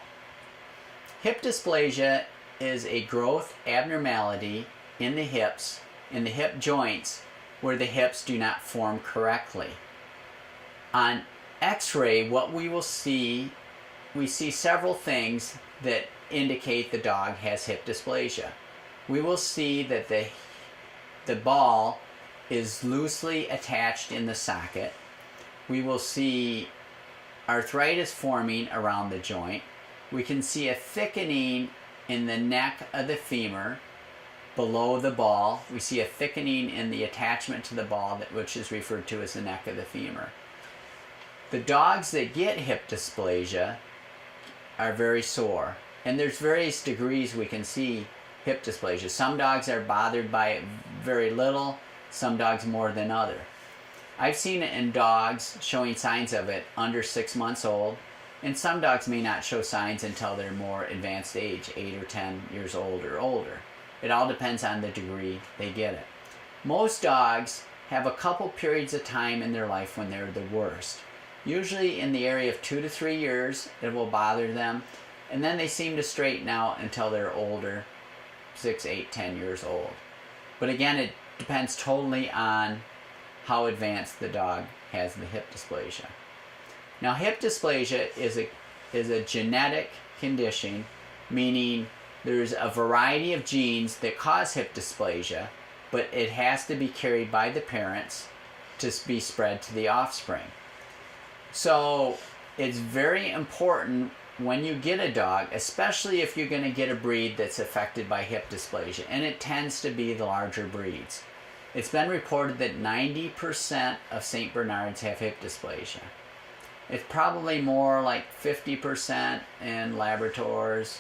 Hip dysplasia is a growth abnormality in the hips, in the hip joints, where the hips do not form correctly. On x-ray, what we will see, we see several things that indicate the dog has hip dysplasia. We will see that the ball is loosely attached in the socket. We will see arthritis forming around the joint. We can see a thickening in the neck of the femur below the ball. We see a thickening in the attachment to the ball, which is referred to as the neck of the femur. The dogs that get hip dysplasia are very sore, and there's various degrees we can see hip dysplasia. Some dogs are bothered by it very little, some dogs more than other. I've seen it in dogs showing signs of it under 6 months old, and some dogs may not show signs until they're more advanced age, 8 or 10 years old or older. It all depends on the degree they get it. Most dogs have a couple periods of time in their life when they're the worst. Usually in the area of 2 to 3 years, it will bother them, and then they seem to straighten out until they're older, 6, 8, 10 years old. But again, it depends totally on how advanced the dog has the hip dysplasia. Now, hip dysplasia is a genetic condition, meaning there's a variety of genes that cause hip dysplasia, but it has to be carried by the parents to be spread to the offspring. So it's very important when you get a dog, especially if you're going to get a breed that's affected by hip dysplasia, and it tends to be the larger breeds. It's been reported that 90% of St. Bernards have hip dysplasia. It's probably more like 50% in Labradors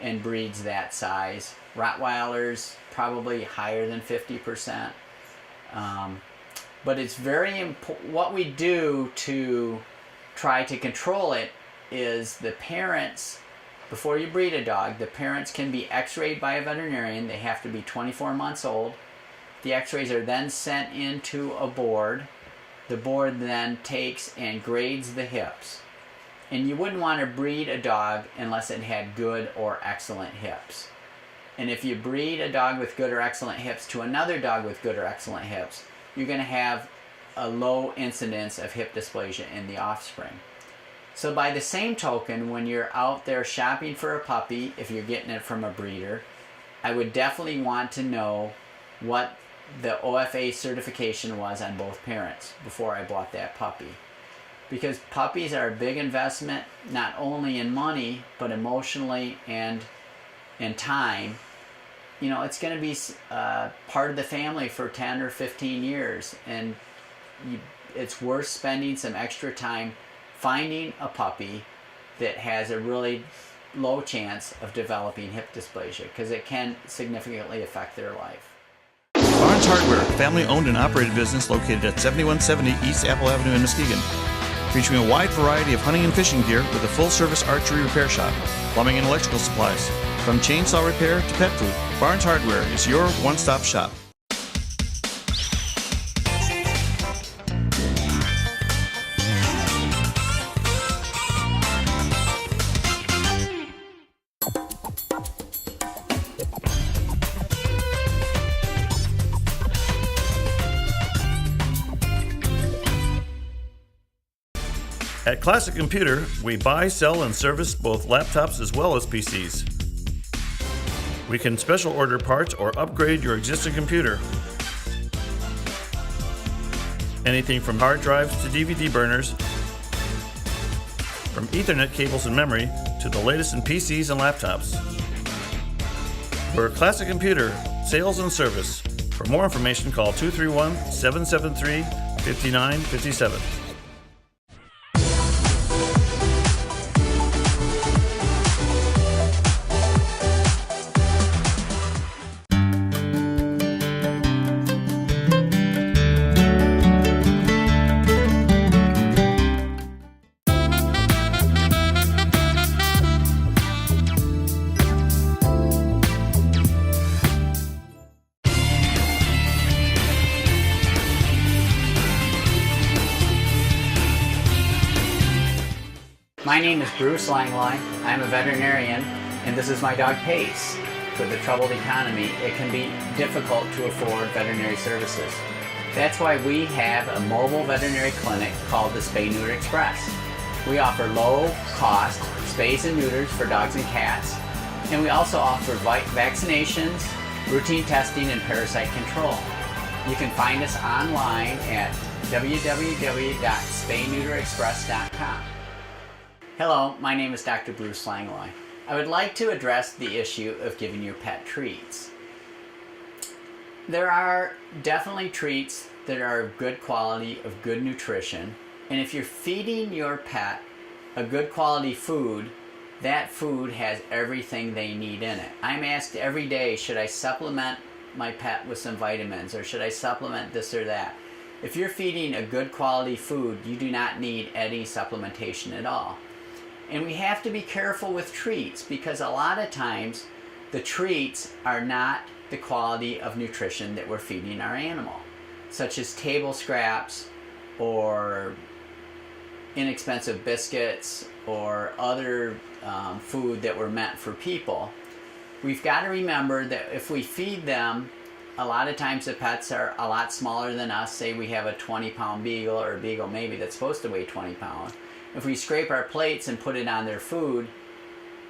and breeds that size. Rottweilers, probably higher than 50%. But it's very important. What we do to try to control it is the parents, before you breed a dog, the parents can be x-rayed by a veterinarian. They have to be 24 months old. The x-rays are then sent into a board. The board then takes and grades the hips. And you wouldn't want to breed a dog unless it had good or excellent hips. And if you breed a dog with good or excellent hips to another dog with good or excellent hips, you're going to have a low incidence of hip dysplasia in the offspring. So by the same token, when you're out there shopping for a puppy, if you're getting it from a breeder, I would definitely want to know what the OFA certification was on both parents before I bought that puppy. Because puppies are a big investment, not only in money, but emotionally and in time. You know, it's going to be part of the family for 10 or 15 years, and it's worth spending some extra time finding a puppy that has a really low chance of developing hip dysplasia, because it can significantly affect their life. Barnes Hardware, family-owned and operated business located at 7170 East Apple Avenue in Muskegon. Featuring a wide variety of hunting and fishing gear with a full-service archery repair shop, plumbing and electrical supplies. From chainsaw repair to pet food, Barnes Hardware is your one-stop shop. At Classic Computer, we buy, sell, and service both laptops as well as PCs. We can special order parts or upgrade your existing computer. Anything from hard drives to DVD burners, from Ethernet cables and memory to the latest in PCs and laptops. We're Classic Computer, sales and service. For more information, call 231-773-5957. My name is Bruce Langlois. I'm a veterinarian, and this is my dog Pace. With the troubled economy, it can be difficult to afford veterinary services. That's why we have a mobile veterinary clinic called the Spay Neuter Express. We offer low-cost spays and neuters for dogs and cats, and we also offer vaccinations, routine testing, and parasite control. You can find us online at www.spayneuterexpress.com. Hello, my name is Dr. Bruce Langlois. I would like to address the issue of giving your pet treats. There are definitely treats that are of good quality, of good nutrition, and if you're feeding your pet a good quality food, that food has everything they need in it. I'm asked every day, should I supplement my pet with some vitamins, or should I supplement this or that? If you're feeding a good quality food, you do not need any supplementation at all. And we have to be careful with treats, because a lot of times the treats are not the quality of nutrition that we're feeding our animal, such as table scraps or inexpensive biscuits or other food that were meant for people. We've got to remember that if we feed them, a lot of times the pets are a lot smaller than us. Say we have a 20-pound beagle, or a beagle maybe that's supposed to weigh 20 pounds. If we scrape our plates and put it on their food,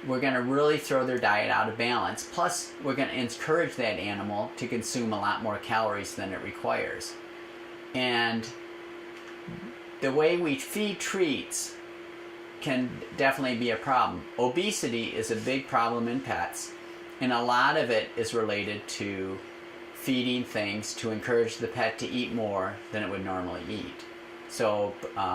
we're going to really throw their diet out of balance. Plus, we're going to encourage that animal to consume a lot more calories than it requires. And the way we feed treats can definitely be a problem. Obesity is a big problem in pets, and a lot of it is related to feeding things to encourage the pet to eat more than it would normally eat. So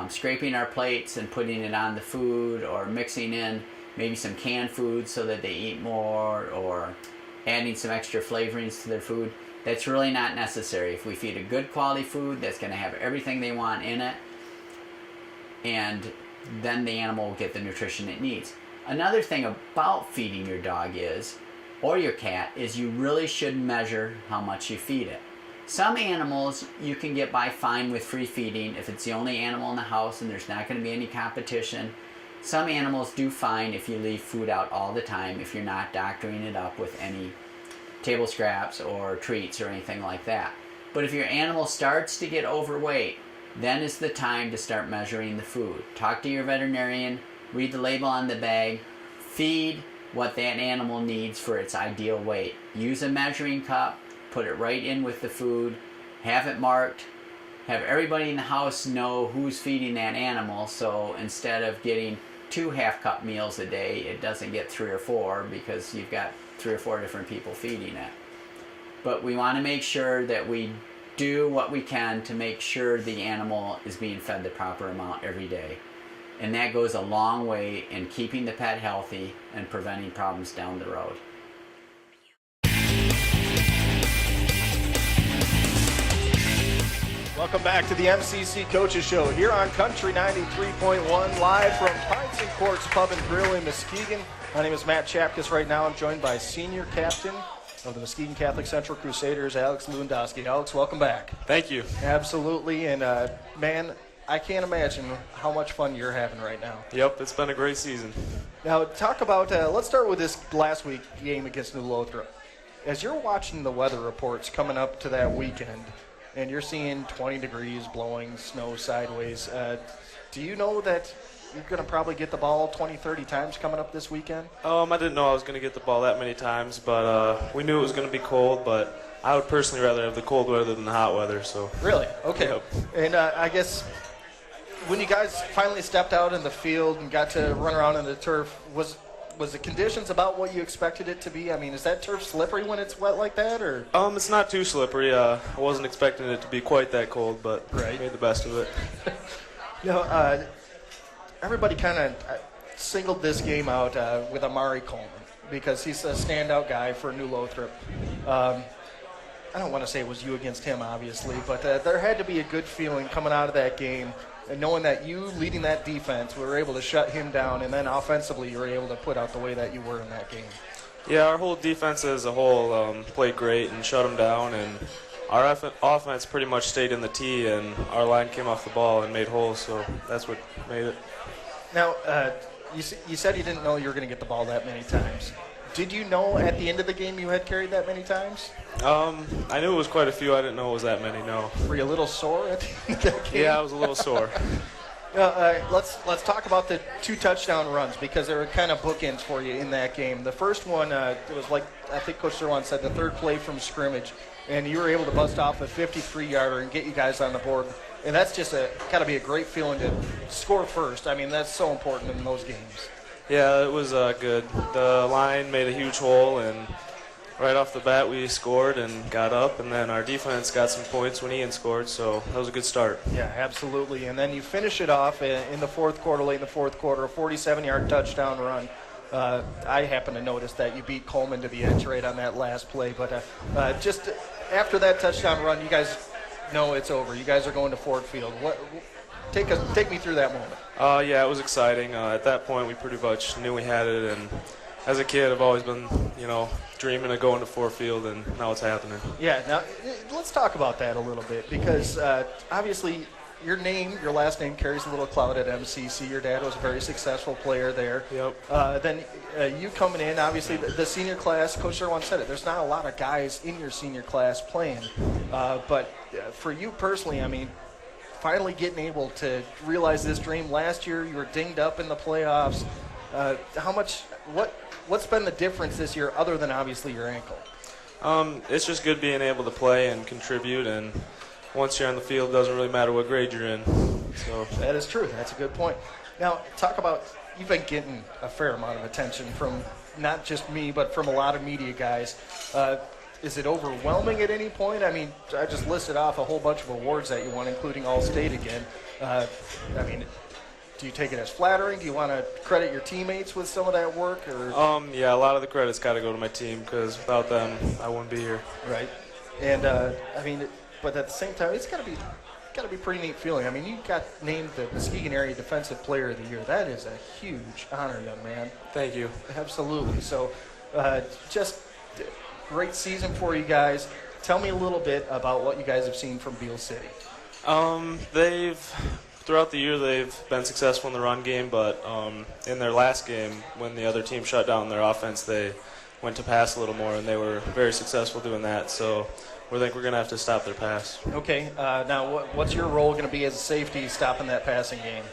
scraping our plates and putting it on the food, or mixing in maybe some canned food so that they eat more, or adding some extra flavorings to their food, that's really not necessary. If we feed a good quality food that's going to have everything they want in it, and then the animal will get the nutrition it needs. Another thing about feeding your dog or your cat is you really should measure how much you feed it. Some animals you can get by fine with free feeding if it's the only animal in the house and there's not going to be any competition. Some animals do fine if you leave food out all the time, if you're not doctoring it up with any table scraps or treats or anything like that. But if your animal starts to get overweight, then is the time to start measuring the food. Talk to your veterinarian, read the label on the bag, feed what that animal needs for its ideal weight. Use a measuring cup, put it right in with the food, have it marked, have everybody in the house know who's feeding that animal, so instead of getting 2 half-cup meals a day, it doesn't get 3 or 4 because you've got 3 or 4 different people feeding it. But we want to make sure that we do what we can to make sure the animal is being fed the proper amount every day. And that goes a long way in keeping the pet healthy and preventing problems down the road. Welcome back to the MCC Coaches Show here on Country 93.1, live from Pints and Courts Pub and Grill in Muskegon. My name is Matt Chapkus. Right now I'm joined by Senior Captain of the Muskegon Catholic Central Crusaders, Alex Lewandowski. Alex, welcome back. Thank you. Absolutely, and man, I can't imagine how much fun you're having right now. Yep, it's been a great season. Now, talk about, let's start with this last week game against New Lothrop. As you're watching the weather reports coming up to that weekend, and you're seeing 20 degrees blowing snow sideways, do you know that you're going to probably get the ball 20, 30 times coming up this weekend? I didn't know I was going to get the ball that many times, but we knew it was going to be cold, but I would personally rather have the cold weather than the hot weather. So Really? Okay. Yep. And I guess when you guys finally stepped out in the field and got to run around on the turf, was the conditions about what you expected it to be? I mean, is that turf slippery when it's wet like that, or? It's not too slippery. I wasn't expecting it to be quite that cold, but made the best of it. Everybody kind of singled this game out with Amari Coleman because he's a standout guy for New Lothrop. I don't want to say it was you against him, obviously, but there had to be a good feeling coming out of that game and knowing that you leading that defense were able to shut him down, and then offensively you were able to put out the way that you were in that game. Yeah, our whole defense as a whole played great and shut them down, and our offense pretty much stayed in the tee, and our line came off the ball and made holes, so that's what made it. Now, you said you didn't know you were going to get the ball that many times. Did you know at the end of the game you had carried that many times? I knew it was quite a few. I didn't know it was that many, no. Were you a little sore at the end of that game? Yeah, I was a little sore. Let's talk about the 2 touchdown runs because there were kind of bookends for you in that game. The first one, it was like I think Coach Sirwan said, the third play from scrimmage, and you were able to bust off a 53-yarder and get you guys on the board. And that's just got to be a great feeling to score first. I mean, that's so important in those games. Yeah, it was good. The line made a huge hole, and right off the bat we scored and got up, and then our defense got some points when Ian scored, so that was a good start. Yeah, absolutely. And then you finish it off in the fourth quarter, late in the fourth quarter, a 47-yard touchdown run. I happen to notice that you beat Coleman to the edge right on that last play, but just after that touchdown run, you guys know it's over. You guys are going to Ford Field. Take me through that moment. Yeah, it was exciting. At that point, we pretty much knew we had it, and as a kid, I've always been, dreaming of going to Ford Field, and now it's happening. Yeah, now let's talk about that a little bit because obviously your last name carries a little clout at MCC. Your dad was a very successful player there. Yep. Then you coming in, obviously the senior class, Coach Sirwan said it, there's not a lot of guys in your senior class playing. But for you personally, I mean, finally getting able to realize this dream. Last year you were dinged up in the playoffs. What's been the difference this year other than obviously your ankle? It's just good being able to play and contribute, and once you're on the field, it doesn't really matter what grade you're in. So that is true. That's a good point. Now, talk about, you've been getting a fair amount of attention from not just me, but from a lot of media guys. Is it overwhelming at any point? I mean, I just listed off a whole bunch of awards that you won, including All-State again. I mean, do you take it as flattering? Do you want to credit your teammates with some of that work? Or? Yeah, a lot of the credit's got to go to my team because without them, I wouldn't be here. Right. And, I mean, but at the same time, it's got to be a pretty neat feeling. I mean, you got named the Muskegon Area Defensive Player of the Year. That is a huge honor, young man. Thank you. Absolutely. So, just great season for you guys. Tell me a little bit about what you guys have seen from Beale City. Throughout the year, they've been successful in the run game, but in their last game, when the other team shut down their offense, they went to pass a little more, and they were very successful doing that. So we think we're going to have to stop their pass. Okay. Now, what's your role going to be as a safety stopping that passing game?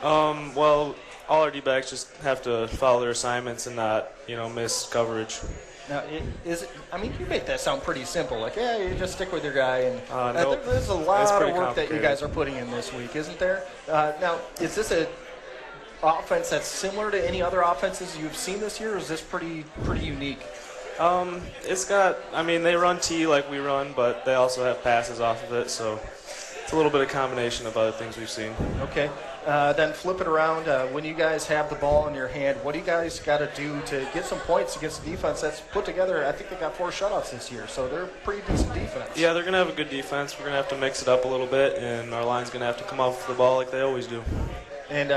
Well, all our D-backs just have to follow their assignments and not, miss coverage. Now, I mean, you make that sound pretty simple. Like, yeah, you just stick with your guy. And nope. There's a lot of work that you guys are putting in this week, isn't there? Now, is this an offense that's similar to any other offenses you've seen this year, or is this pretty unique? They run T like we run, but they also have passes off of it, so it's a little bit of combination of other things we've seen. Okay. Then flip it around. When you guys have the ball in your hand, what do you guys got to do to get some points against a defense that's put together? I think they got 4 shutouts this year, so they're a pretty decent defense. Yeah, they're going to have a good defense. We're going to have to mix it up a little bit, and our line's going to have to come off the ball like they always do. And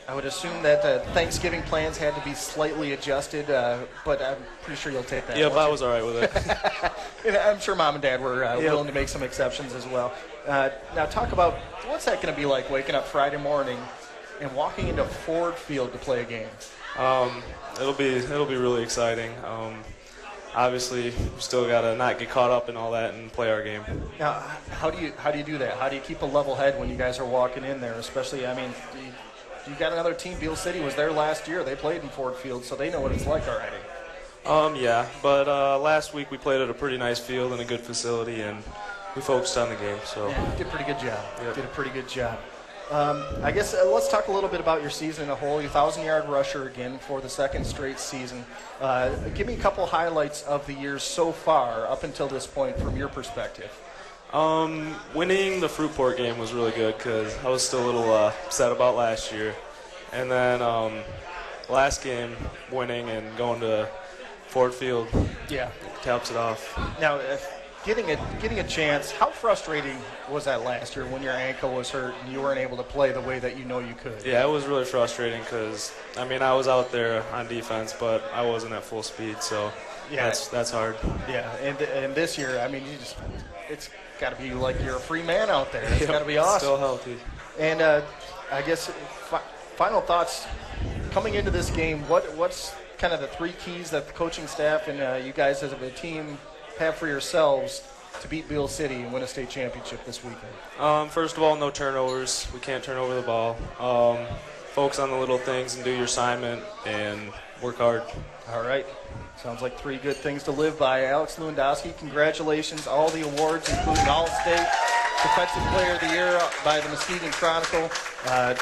I would assume that Thanksgiving plans had to be slightly adjusted, but I'm pretty sure you'll take that. Yep, I was all right with it. And I'm sure Mom and Dad were willing to make some exceptions as well. Now talk about what's that going to be like waking up Friday morning and walking into Ford Field to play a game? It'll be really exciting. obviously we still got to not get caught up in all that and play our game. Now, how do you do that? How do you keep a level head when you guys are walking in there? Especially, I mean, you got another team. Beale City was there last year. They played in Ford Field, so they know what it's like already. Yeah, but last week we played at a pretty nice field and a good facility, and we focused on the game. So yeah, you did a pretty good job. Yep. Did a pretty good job. I guess let's talk a little bit about your season in a whole. 1,000-yard rusher again for the second straight season. Give me a couple highlights of the year so far up until this point from your perspective. Winning the Fruitport game was really good because I was still a little upset about last year. And then last game, winning and going to Ford Field caps it off. Now, getting a chance, how frustrating was that last year when your ankle was hurt and you weren't able to play the way that you know you could? Yeah, it was really frustrating because, I mean, I was out there on defense, but I wasn't at full speed, so that's hard. Yeah, and this year, I mean, it's got to be like you're a free man out there. It's got to be awesome. Still healthy. And I guess final thoughts coming into this game. What's kind of the three keys that the coaching staff and you guys as a team have for yourselves to beat Beale City and win a state championship this weekend? First of all, no turnovers. We can't turn over the ball. Focus on the little things and do your assignment and work hard. All right. Sounds like three good things to live by. Alex Lewandowski, congratulations. All the awards, including All-State, Defensive Player of the Year by the Muskegon Chronicle.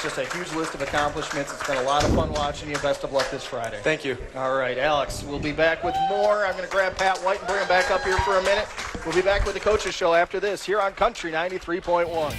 Just a huge list of accomplishments. It's been a lot of fun watching you. Best of luck this Friday. Thank you. All right, Alex, we'll be back with more. I'm going to grab Pat White and bring him back up here for a minute. We'll be back with the Coaches Show after this here on Country 93.1.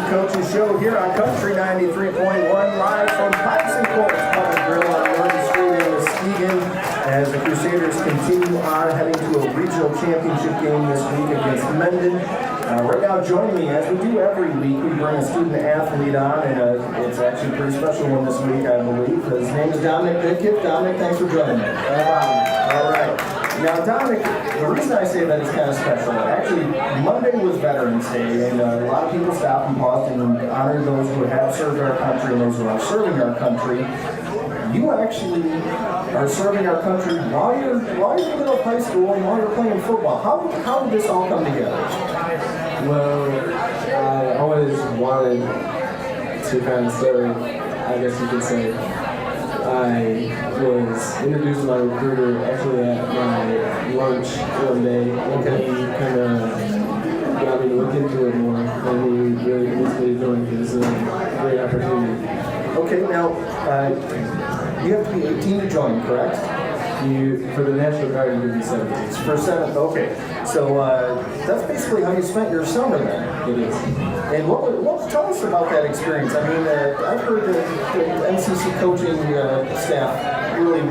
Coaches Show here on Country 93.1, live from Tyson Courts Public Grill on Norton Street in Muskegon, as the Crusaders continue on heading to a regional championship game this week against Mendon. Right now, joining me, as we do every week, we bring a student athlete on, and it's actually a pretty special one this week, I believe. His name is Dominic Bidkiff. Dominic, thanks for joining me. All right. Now, Dominic, the reason I say that is kind of special, actually, Monday was Veterans Day, and a lot of people stopped and paused and honored those who have served our country and those who are serving our country. You actually are serving our country while you're in the middle of high school and while you're playing football. How did this all come together? Well, I always wanted to kind of serve, I guess you could say. I was introduced to my recruiter actually at my lunch one day, and he kind of got me to look into it more, and he really convinced me to join because it's a great opportunity. Okay, now, you have to be 18 to join, correct? For the National Guard, you can be 17. For 7th, okay. So that's basically how you spent your summer then. It is. And tell us about that experience. I mean, I've heard that the NCC coaching staff really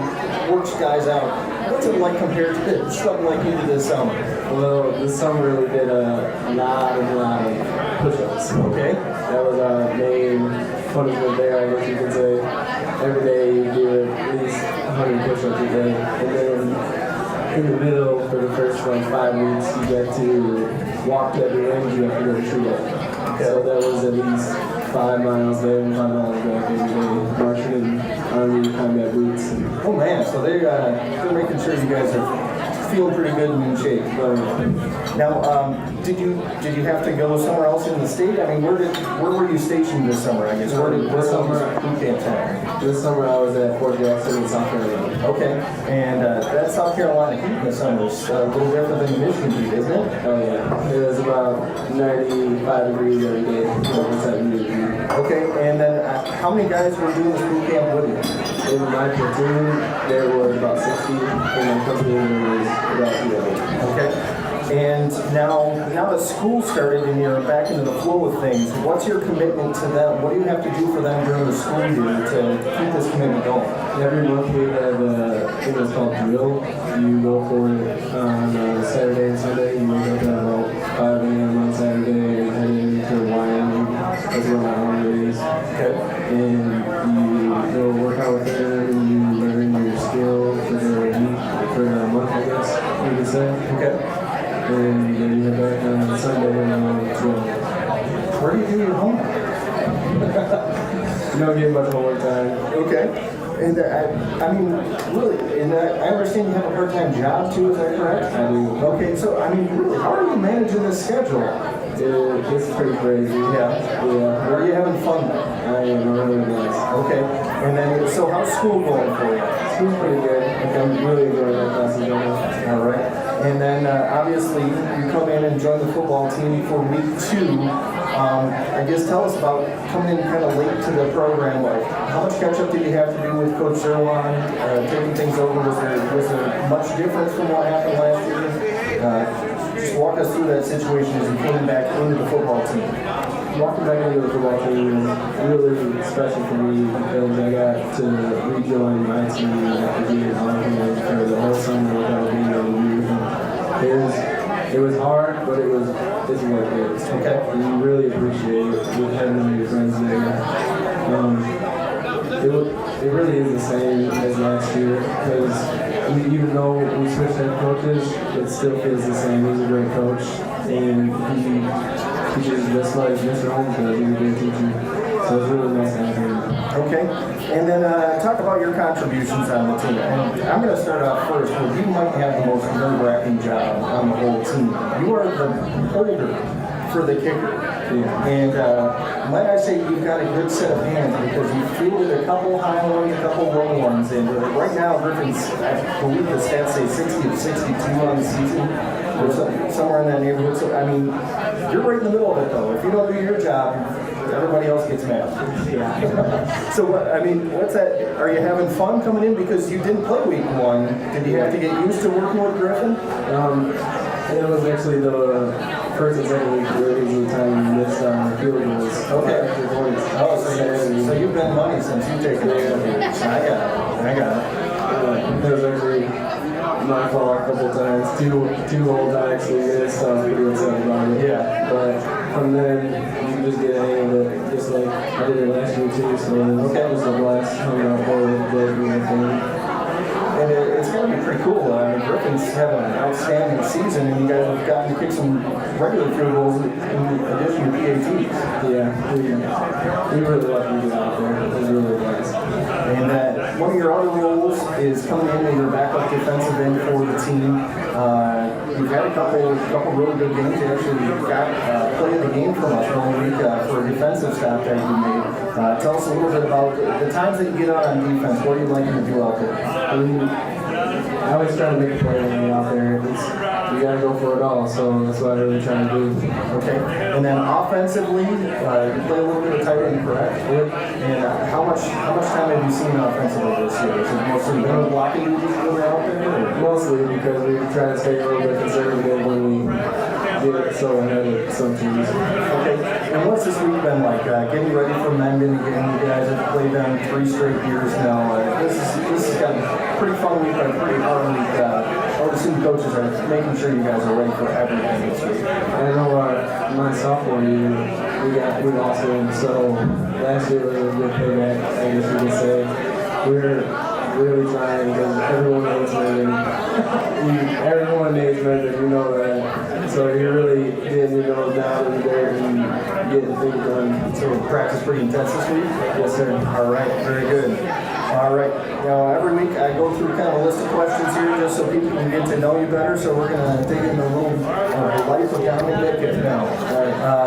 works guys out. What's it like compared to something like you did this summer? Well, this summer we did a lot of push-ups. Okay. That was our main punishment there, I guess you could say. Every day you do at least 100 push-ups a day. And then in the middle, for the first 5 weeks, you get to walk to every range you have to go to shoot at. So that was at least 5 miles there and 5 miles back every day, marching in Army combat boots. Oh man, so they're making sure you guys are feeling pretty good and in shape. Now, did you have to go somewhere else in the state? I mean, where were you stationed this summer? I guess where was boot camp at? This summer I was at Fort Jackson in South Carolina. Okay, and that South Carolina heat in the summer is a little different than the Michigan heat, isn't it? Oh yeah, it was about 95 degrees every day. Okay, and then how many guys were doing this boot camp with you? In my platoon, there were about 60. In my company, there was about 200. Okay. And now that school started and you're back into the flow of things, what's your commitment to them? What do you have to do for them during the school year to keep this commitment going? Every month we have a thing that's called drill. You go for it on Saturday and Sunday. You wake up at about 5 a.m. on Saturday and head into Wyoming. That's where my home is. Okay. And you go work out with them and you learn your skill for the week, for the month, I guess you could say. Okay. And then you head back on Sunday and drill. Where do you do your homework? You don't get much homework time. Okay. And I mean, really, and I understand you have a part-time job too, is that correct? I do. Okay, so I mean, really, how are you managing this schedule? It's pretty crazy. Yeah. Are you having fun then? I am really nice. Okay. And then, so how's school going for you? School's pretty good. I'm really enjoying my classes right now. All right. And then, obviously, you come in and join the football team for week 2. I guess tell us about coming in kind of late to the program. Like, how much catch-up did you have to do with Coach Sherwan, taking things over? Was there much difference from what happened last year? Just walk us through that situation as you came back into the football team. Walking back into the football team was really special for me because I got to rejoin my team after being on here for the whole summer without being able to use them. It was hard, but it's worth it. Okay. And you really appreciate it with having your friends there. It really is the same as last year because even though we switched head coaches, it still feels the same. He's a great coach, and he teaches just like Mr. Holmes does. He's a great teacher, so it's really nice to have him. Okay, and then talk about your contributions on the team. And I'm going to start off first with you might have the most nerve-wracking job on the whole team. You are the holder for the kicker. Yeah. And might I say you've got a good set of hands because you fielded a couple high ones, a couple low ones, and right now Griffin's, I believe the stats say 60 of 62 on the season, or somewhere in that neighborhood. So, I mean, you're right in the middle of it though. If you don't do your job, everybody else gets mad. Yeah. So, I mean, what's that? Are you having fun coming in because you didn't play week 1? Did you have to get used to working with Griffin? It was actually the first and second week where it was the time we missed our field goals. Okay. So you've been money since you've taken it. I got it. It was actually my fault a couple times. Two holds I actually missed, so I was pretty upset about it. Yeah. But from then, you can just get a hang of it, just like I did it last year too, so it was a blast hanging out there with the family. And it's going to be pretty cool. Griffin's having an outstanding season, and you guys have gotten to kick some regular field goals in addition to PATs. Yeah, we really lucky to get out there. It was really nice. And one of your other roles is coming in as your backup defensive end for the team. You've had a couple really good games. You actually got played the game from us one week for a defensive stop that you made. Tell us a little bit about the times that you get out on defense. What are you liking to do out there? I always try to make a play when I get out there. You got to go for it all, so that's what I really try to do. Okay. And then offensively, you play a little bit of tight end, correct? Yep. And how much time have you seen offensively this year? Is it mostly been blocking duties when you're out there? Or? Mostly because we try to stay a little bit conservative when we get so ahead of some teams. Okay. And what's this week been like? Getting ready for Mendon again. You guys have played them 3 straight years now. This has got a pretty fun week, but a pretty hard week. I would assume coaches are making sure you guys are ready for everything this week. I know my sophomore year, we lost them, so last year was a good payback, I guess you could say. We're really trying because everyone hates Mendon. Everyone hates Mendon, you know that. So you're really getting your nose down in the dirt and getting things done. So practice pretty intense this week? Yes, sir. All right, very good. All right. Now, every week I go through kind of a list of questions here just so people can get to know you better. So we're going to dig into a little the life of Dominic Dickett now.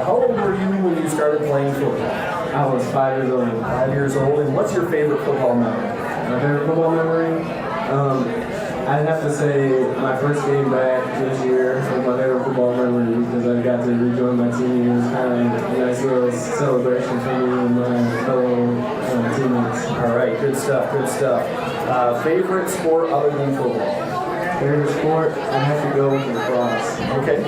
How old were you when you started playing football? I was 5 years old. 5 years old. And what's your favorite football memory? My favorite football memory? I'd have to say my first game back this year was my favorite football memory because I got to rejoin my team. It was kind of a nice little celebration for me and my fellow teammates. All right, good stuff, good stuff. Favorite sport other than football? Favorite sport? I'd have to go with lacrosse. Okay.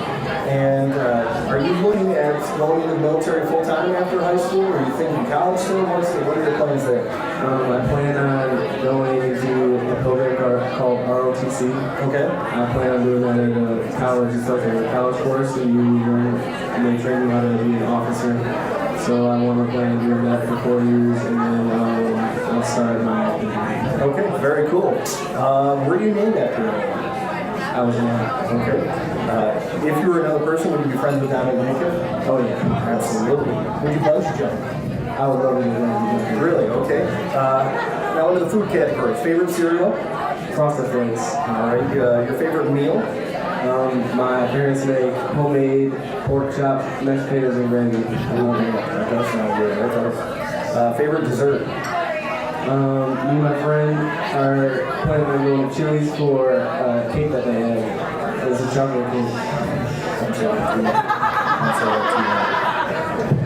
And are you looking at going into the military full-time after high school, or are you thinking college still? What are your plans there? I plan on going to a program called ROTC. Okay. I plan on doing that at a college. It's like a college course, and they train you how to be an officer. So I want to plan on doing that for 4 years, and then I'll start my academy. Okay, very cool. Were you named after anyone? I was not. Okay. If you were another person, would you be friends with Dominic Dickett? Oh yeah, absolutely. Would you bungee jump? I would love to do that. Really? Okay. Now into the food category. Favorite cereal? Frosted Flakes. All right. Your favorite meal? My parents make homemade pork chop, mashed potatoes, and gravy. That does sound good. That does. Favorite dessert? Me and my friend are planning on going to Chili's for a cake that they have. It's a chocolate cake.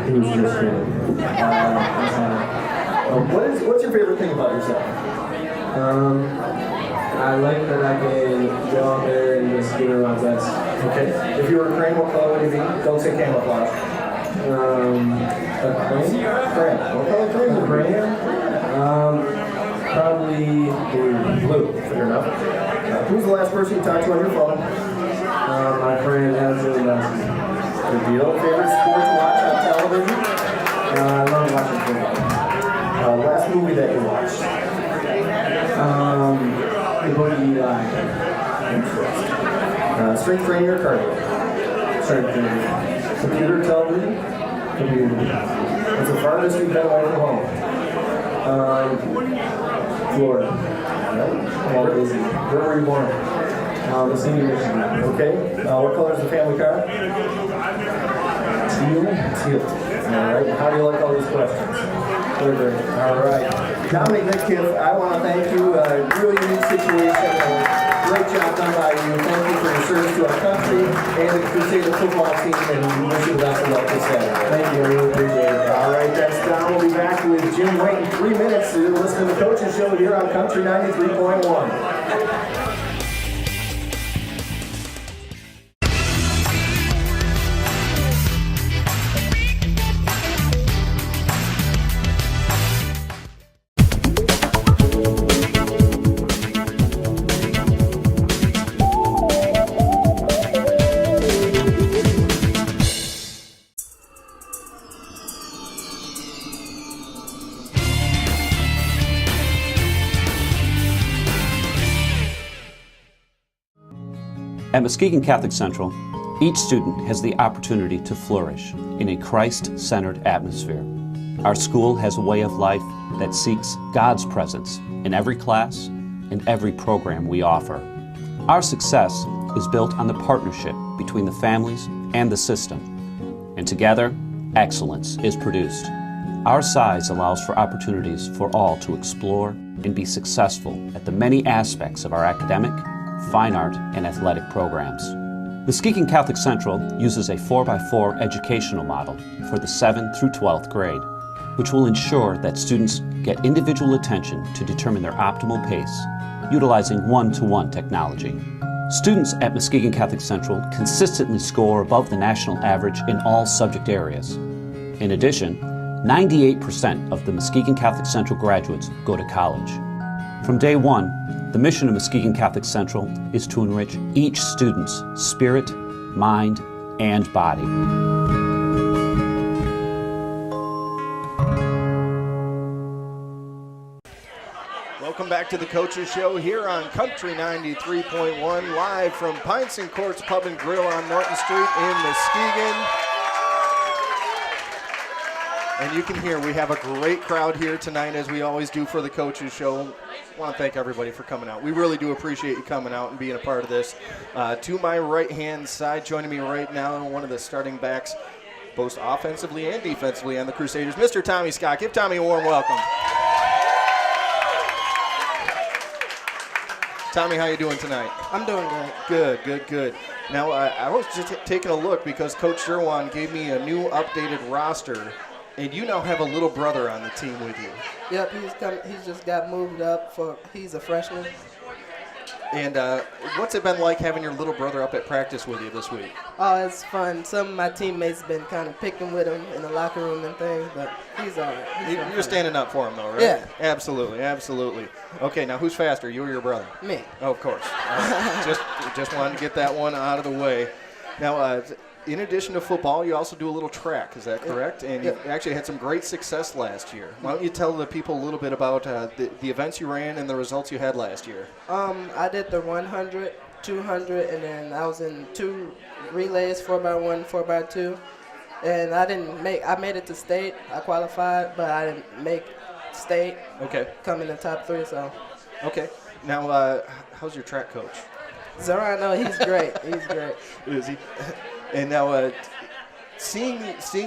It was just good. What's your favorite thing about yourself? I like that I can go out there and just give it my best. Okay. If you were a crane, what color would you be? Don't say camouflage. A crane? Crane. What color crane? A crane? Probably blue. Blue. Fair enough. Who's the last person you talked to on your phone? My friend Adam. Good deal. Favorite sport to watch on television? I love watching football. Last movie that you watched? The Boogie Line. Interesting. Strength training or cardio? Strength training. Computer, television? Computer. What's the farthest you've been away from home? Florida. Walt Disney. Where were you born? The senior Michigan. Okay. What color is the family car? Teal. All right. How do you like all these questions? They're great. All right. Dominic Dickett, I want to thank you. Really unique situation. Great job done by you. Thank you for your service to our country and the Crusader football team, and we wish you the best of luck this Saturday. Thank you. I really appreciate it. All right. That's Dom. We'll be back with Jim White in 3 minutes to listen to the Coaches Show here on Country 93.1. At Muskegon Catholic Central, each student has the opportunity to flourish in a Christ-centered atmosphere. Our school has a way of life that seeks God's presence in every class and every program we offer. Our success is built on the partnership between the families and the system, and together, excellence is produced. Our size allows for opportunities for all to explore and be successful at the many aspects of our academic, fine art, and athletic programs. Muskegon Catholic Central uses a 4x4 educational model for the 7th through 12th grade, which will ensure that students get individual attention to determine their optimal pace, utilizing one-to-one technology. Students at Muskegon Catholic Central consistently score above the national average in all subject areas. In addition, 98% of the Muskegon Catholic Central graduates go to college. From day one, the mission of Muskegon Catholic Central is to enrich each student's spirit, mind, and body. Welcome back to the Coaches Show here on Country 93.1, live from Pints and Courts Pub and Grill on Norton Street in Muskegon. And you can hear we have a great crowd here tonight, as we always do for the Coaches Show. I want to thank everybody for coming out. We really do appreciate you coming out and being a part of this. To my right-hand side, joining me right now, one of the starting backs, both offensively and defensively on the Crusaders, Mr. Tommy Scott. Give Tommy a warm welcome. Tommy, how you doing tonight? I'm doing great. Good. Now, I was just taking a look because Coach Zerwan gave me a new updated roster, and you now have a little brother on the team with you. Yep, he's just got moved up. He's a freshman. And what's it been like having your little brother up at practice with you this week? Oh, it's fun. Some of my teammates been kind of picking with him in the locker room and things, but he's all right. You're standing up for him, though, right? Yeah. Absolutely. Okay, now who's faster, you or your brother? Me. Oh, of course. Just wanted to get that one out of the way. Now, in addition to football, you also do a little track, is that correct? And you actually had some great success last year. Why don't you tell the people a little bit about the events you ran and the results you had last year? I did the 100, 200, and then I was in 2 relays, 4x1, 4x2. And I made it to state. I qualified, but I didn't make state. Okay. Come in the top 3, so. Okay. Now, how's your track coach? Zara, no, he's great. He's great. Is he? And now, seeing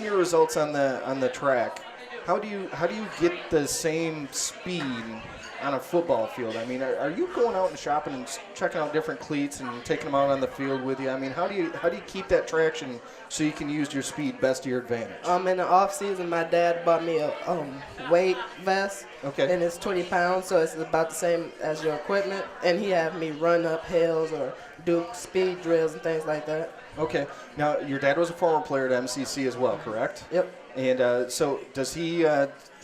your results on the track, how do you get the same speed on a football field? I mean, are you going out and shopping and checking out different cleats and taking them out on the field with you? I mean, how do you keep that traction so you can use your speed best to your advantage? In the off season, my dad bought me a weight vest. Okay. And it's 20 pounds, so it's about the same as your equipment. And he had me run up hills or do speed drills and things like that. Okay. Now, your dad was a former player at MCC as well, correct? Yep. And so does he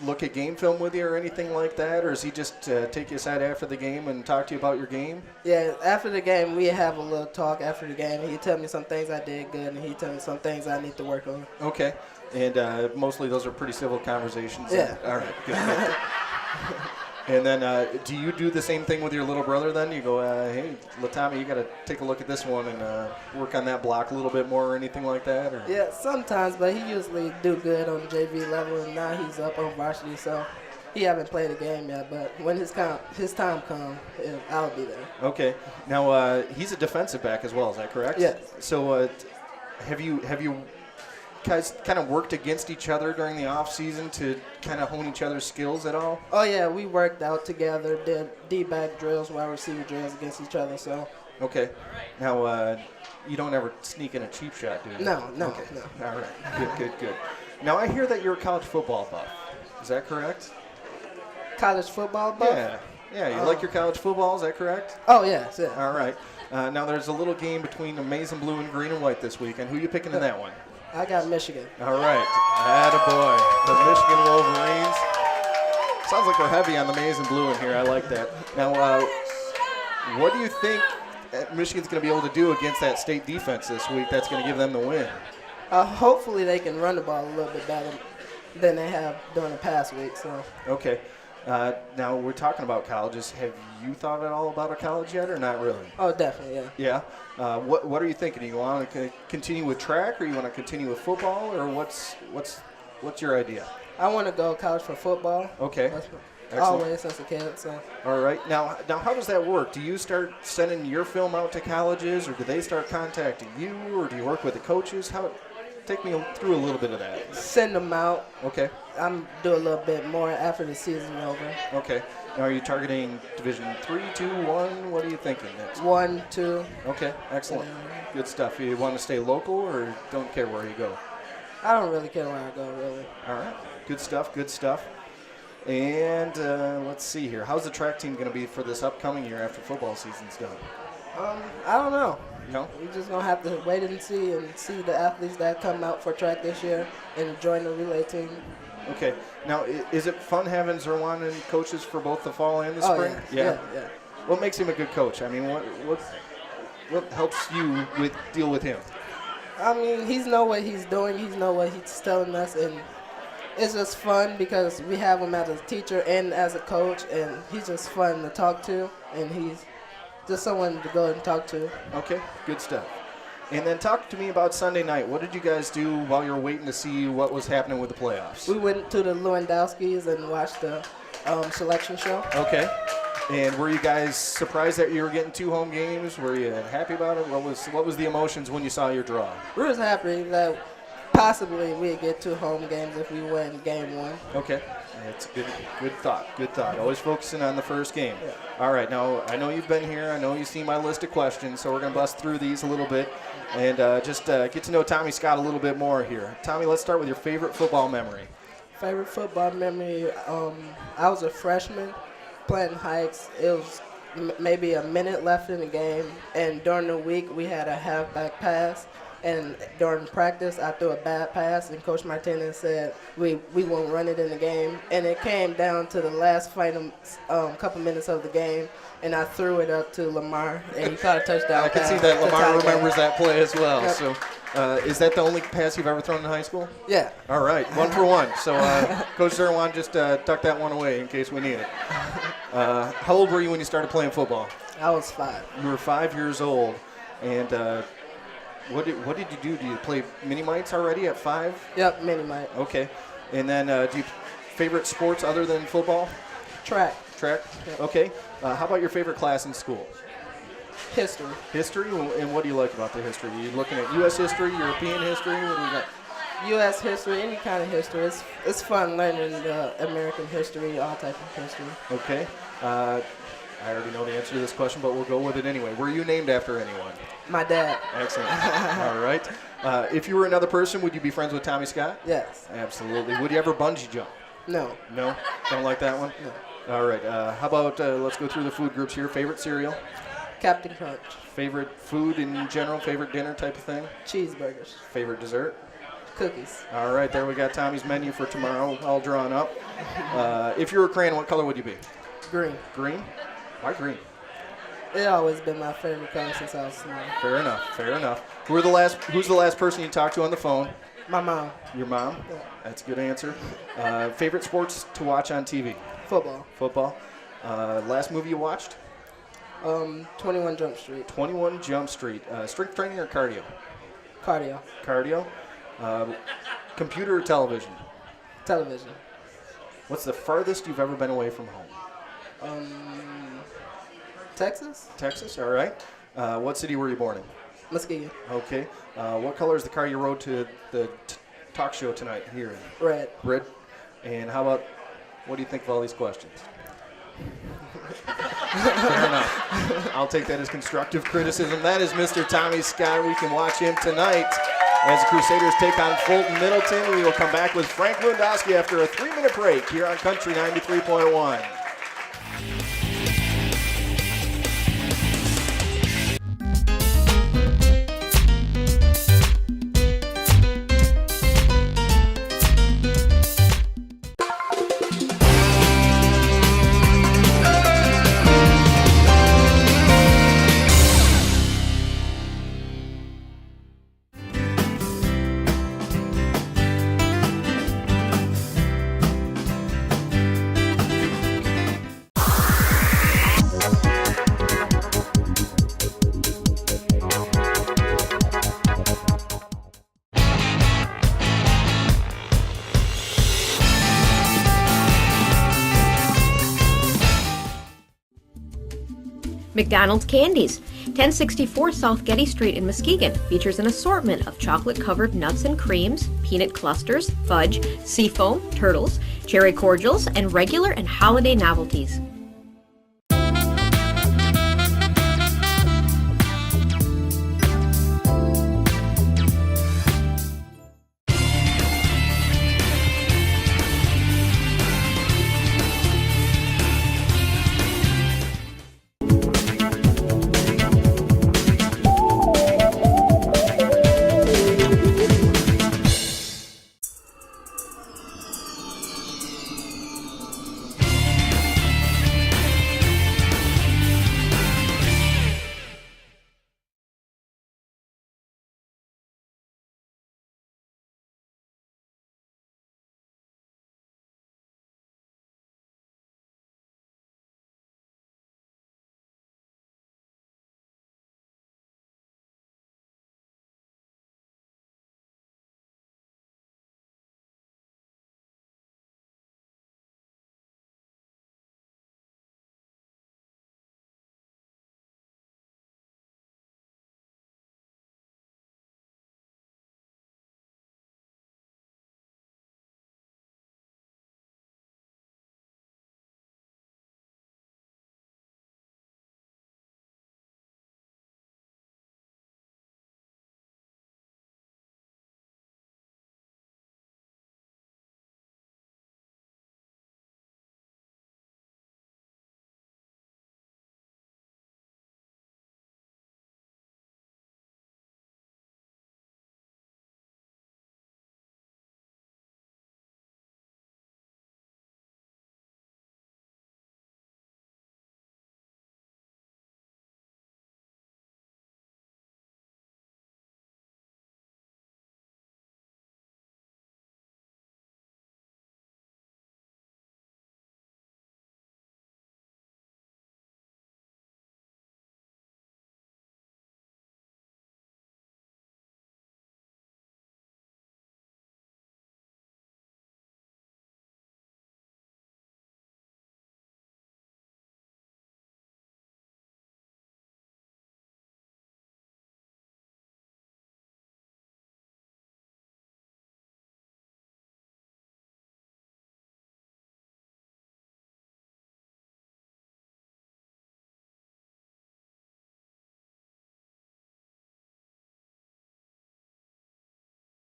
look at game film with you or anything like that, or does he just take you aside after the game and talk to you about your game? Yeah, after the game, we have a little talk after the game. He tell me some things I did good, and he tell me some things I need to work on. Okay. And mostly those are pretty civil conversations. Yeah. All right, good. And then do you do the same thing with your little brother then? You go, hey, Tommy, you got to take a look at this one and work on that block a little bit more or anything like that? Or? Yeah, sometimes, but he usually do good on JV level, and now he's up on varsity, so he haven't played a game yet, but when his time comes, I'll be there. Okay. Now, he's a defensive back as well, is that correct? Yes. So have you guys kind of worked against each other during the off season to kind of hone each other's skills at all? Oh yeah, we worked out together, did D-back drills, wide receiver drills against each other. So. Okay. Now you don't ever sneak in a cheap shot, do you? No. Okay. No. All right. Good. Now I hear that you're a college football buff. Is that correct? College football buff? Yeah. You like your college football? Is that correct? Oh yeah. All right. Now there's a little game between the maize and blue and green and white this weekend. Who are you picking in that one? I got Michigan. All right. Attaboy. The Michigan Wolverines. Sounds like we're heavy on the maize and blue in here. I like that. Now, what do you think Michigan's going to be able to do against that state defense this week that's going to give them the win? Hopefully they can run the ball a little bit better than they have during the past week. So. Okay. Now, we're talking about colleges. Have you thought at all about a college yet or not really? Oh, definitely, yeah. Yeah? What are you thinking? Do you want to continue with track or you want to continue with football or what's your idea? I want to go college for football. Okay. Always since a kid. So. All right. Now, how does that work? Do you start sending your film out to colleges or do they start contacting you or do you work with the coaches? Take me through a little bit of that. Send them out. Okay. I'm do a little bit more after the season over. Okay. Now, are you targeting Division 3, 2, 1? What are you thinking next? 1, 2. Okay. Excellent. Good stuff. You want to stay local or don't care where you go? I don't really care where I go, really. All right. Good stuff. And let's see here. How's the track team going to be for this upcoming year after football season's done? I don't know. No? We're just going to have to wait and see the athletes that come out for track this year and join the relay team. Okay. Now, is it fun having Zerwan and coaches for both the fall and the spring? Yeah. What makes him a good coach? I mean, what helps you deal with him? I mean, he know what he's doing. He know what he's telling us, and it's just fun because we have him as a teacher and as a coach, and he's just fun to talk to, and he's just someone to go and talk to. Okay, good stuff. And then talk to me about Sunday night. What did you guys do while you were waiting to see what was happening with the playoffs? We went to the Lewandowski's and watched the selection show. Okay. And were you guys surprised that you were getting 2 home games? Were you happy about it? What was the emotions when you saw your draw? We was happy that possibly we'd get 2 home games if we win game 1. Okay. That's good thought. Good thought. Always focusing on the first game. Yeah. All right. Now, I know you've been here. I know you've seen my list of questions, so we're going to bust through these a little bit and just get to know Tommy Scott a little bit more here. Tommy, let's start with your favorite football memory. Favorite football memory, I was a freshman playing Heights. It was maybe a minute left in the game, and during the week we had a halfback pass. And during practice, I threw a bad pass, and Coach Martinez said we won't run it in the game. And it came down to the last final couple minutes of the game, and I threw it up to Lamar, and he caught a touchdown. I can see that Lamar remembers that play as well. Yep. So, is that the only pass you've ever thrown in high school? Yeah. All right, 1 for 1. So, Coach Zerwan just tucked that one away in case we need it. How old were you when you started playing football? I was 5. You were 5 years old, and what did you do? Do you play mini-mites already at 5? Yep, mini-mite. Okay. And then do you favorite sports other than football? Track. Track? Yep. Okay. How about your favorite class in school? History. History? And what do you like about the history? Are you looking at U.S. history, European history? What do we got? U.S. history, any kind of history. It's fun learning the American history, all types of history. Okay. I already know the answer to this question, but we'll go with it anyway. Were you named after anyone? My dad. Excellent. All right. If you were another person, would you be friends with Tommy Scott? Yes. Absolutely. Would you ever bungee jump? No. No? Don't like that one? No. All right. How about, let's go through the food groups here. Favorite cereal? Captain Crunch. Favorite food in general? Favorite dinner type of thing? Cheeseburgers. Favorite dessert? Cookies. All right. There we got Tommy's menu for tomorrow all drawn up. If you were a crayon, what color would you be? Green. Green? Why green? It's always been my favorite color since I was small. Fair enough. Fair enough. Who's the last person you talked to on the phone? My mom. Your mom? Yeah. That's a good answer. Favorite sports to watch on TV? Football. Football. Last movie you watched? 21 Jump Street. 21 Jump Street. Strength training or cardio? Cardio. Cardio. Computer or television? Television. What's the farthest you've ever been away from home? Texas. Texas, all right. What city were you born in? Muskegon. Okay. What color is the car you rode to the talk show tonight here in? Red. Red. And how about, what do you think of all these questions? Fair enough. I'll take that as constructive criticism. That is Mr. Tommy Scott. We can watch him tonight as the Crusaders take on Fulton Middleton. We will come back with Frank Lewandowski after a 3-minute break here on Country 93.1. McDonald's Candies. 1064 South Getty Street in Muskegon features an assortment of chocolate-covered nuts and creams, peanut clusters, fudge, seafoam, turtles, cherry cordials, and regular and holiday novelties.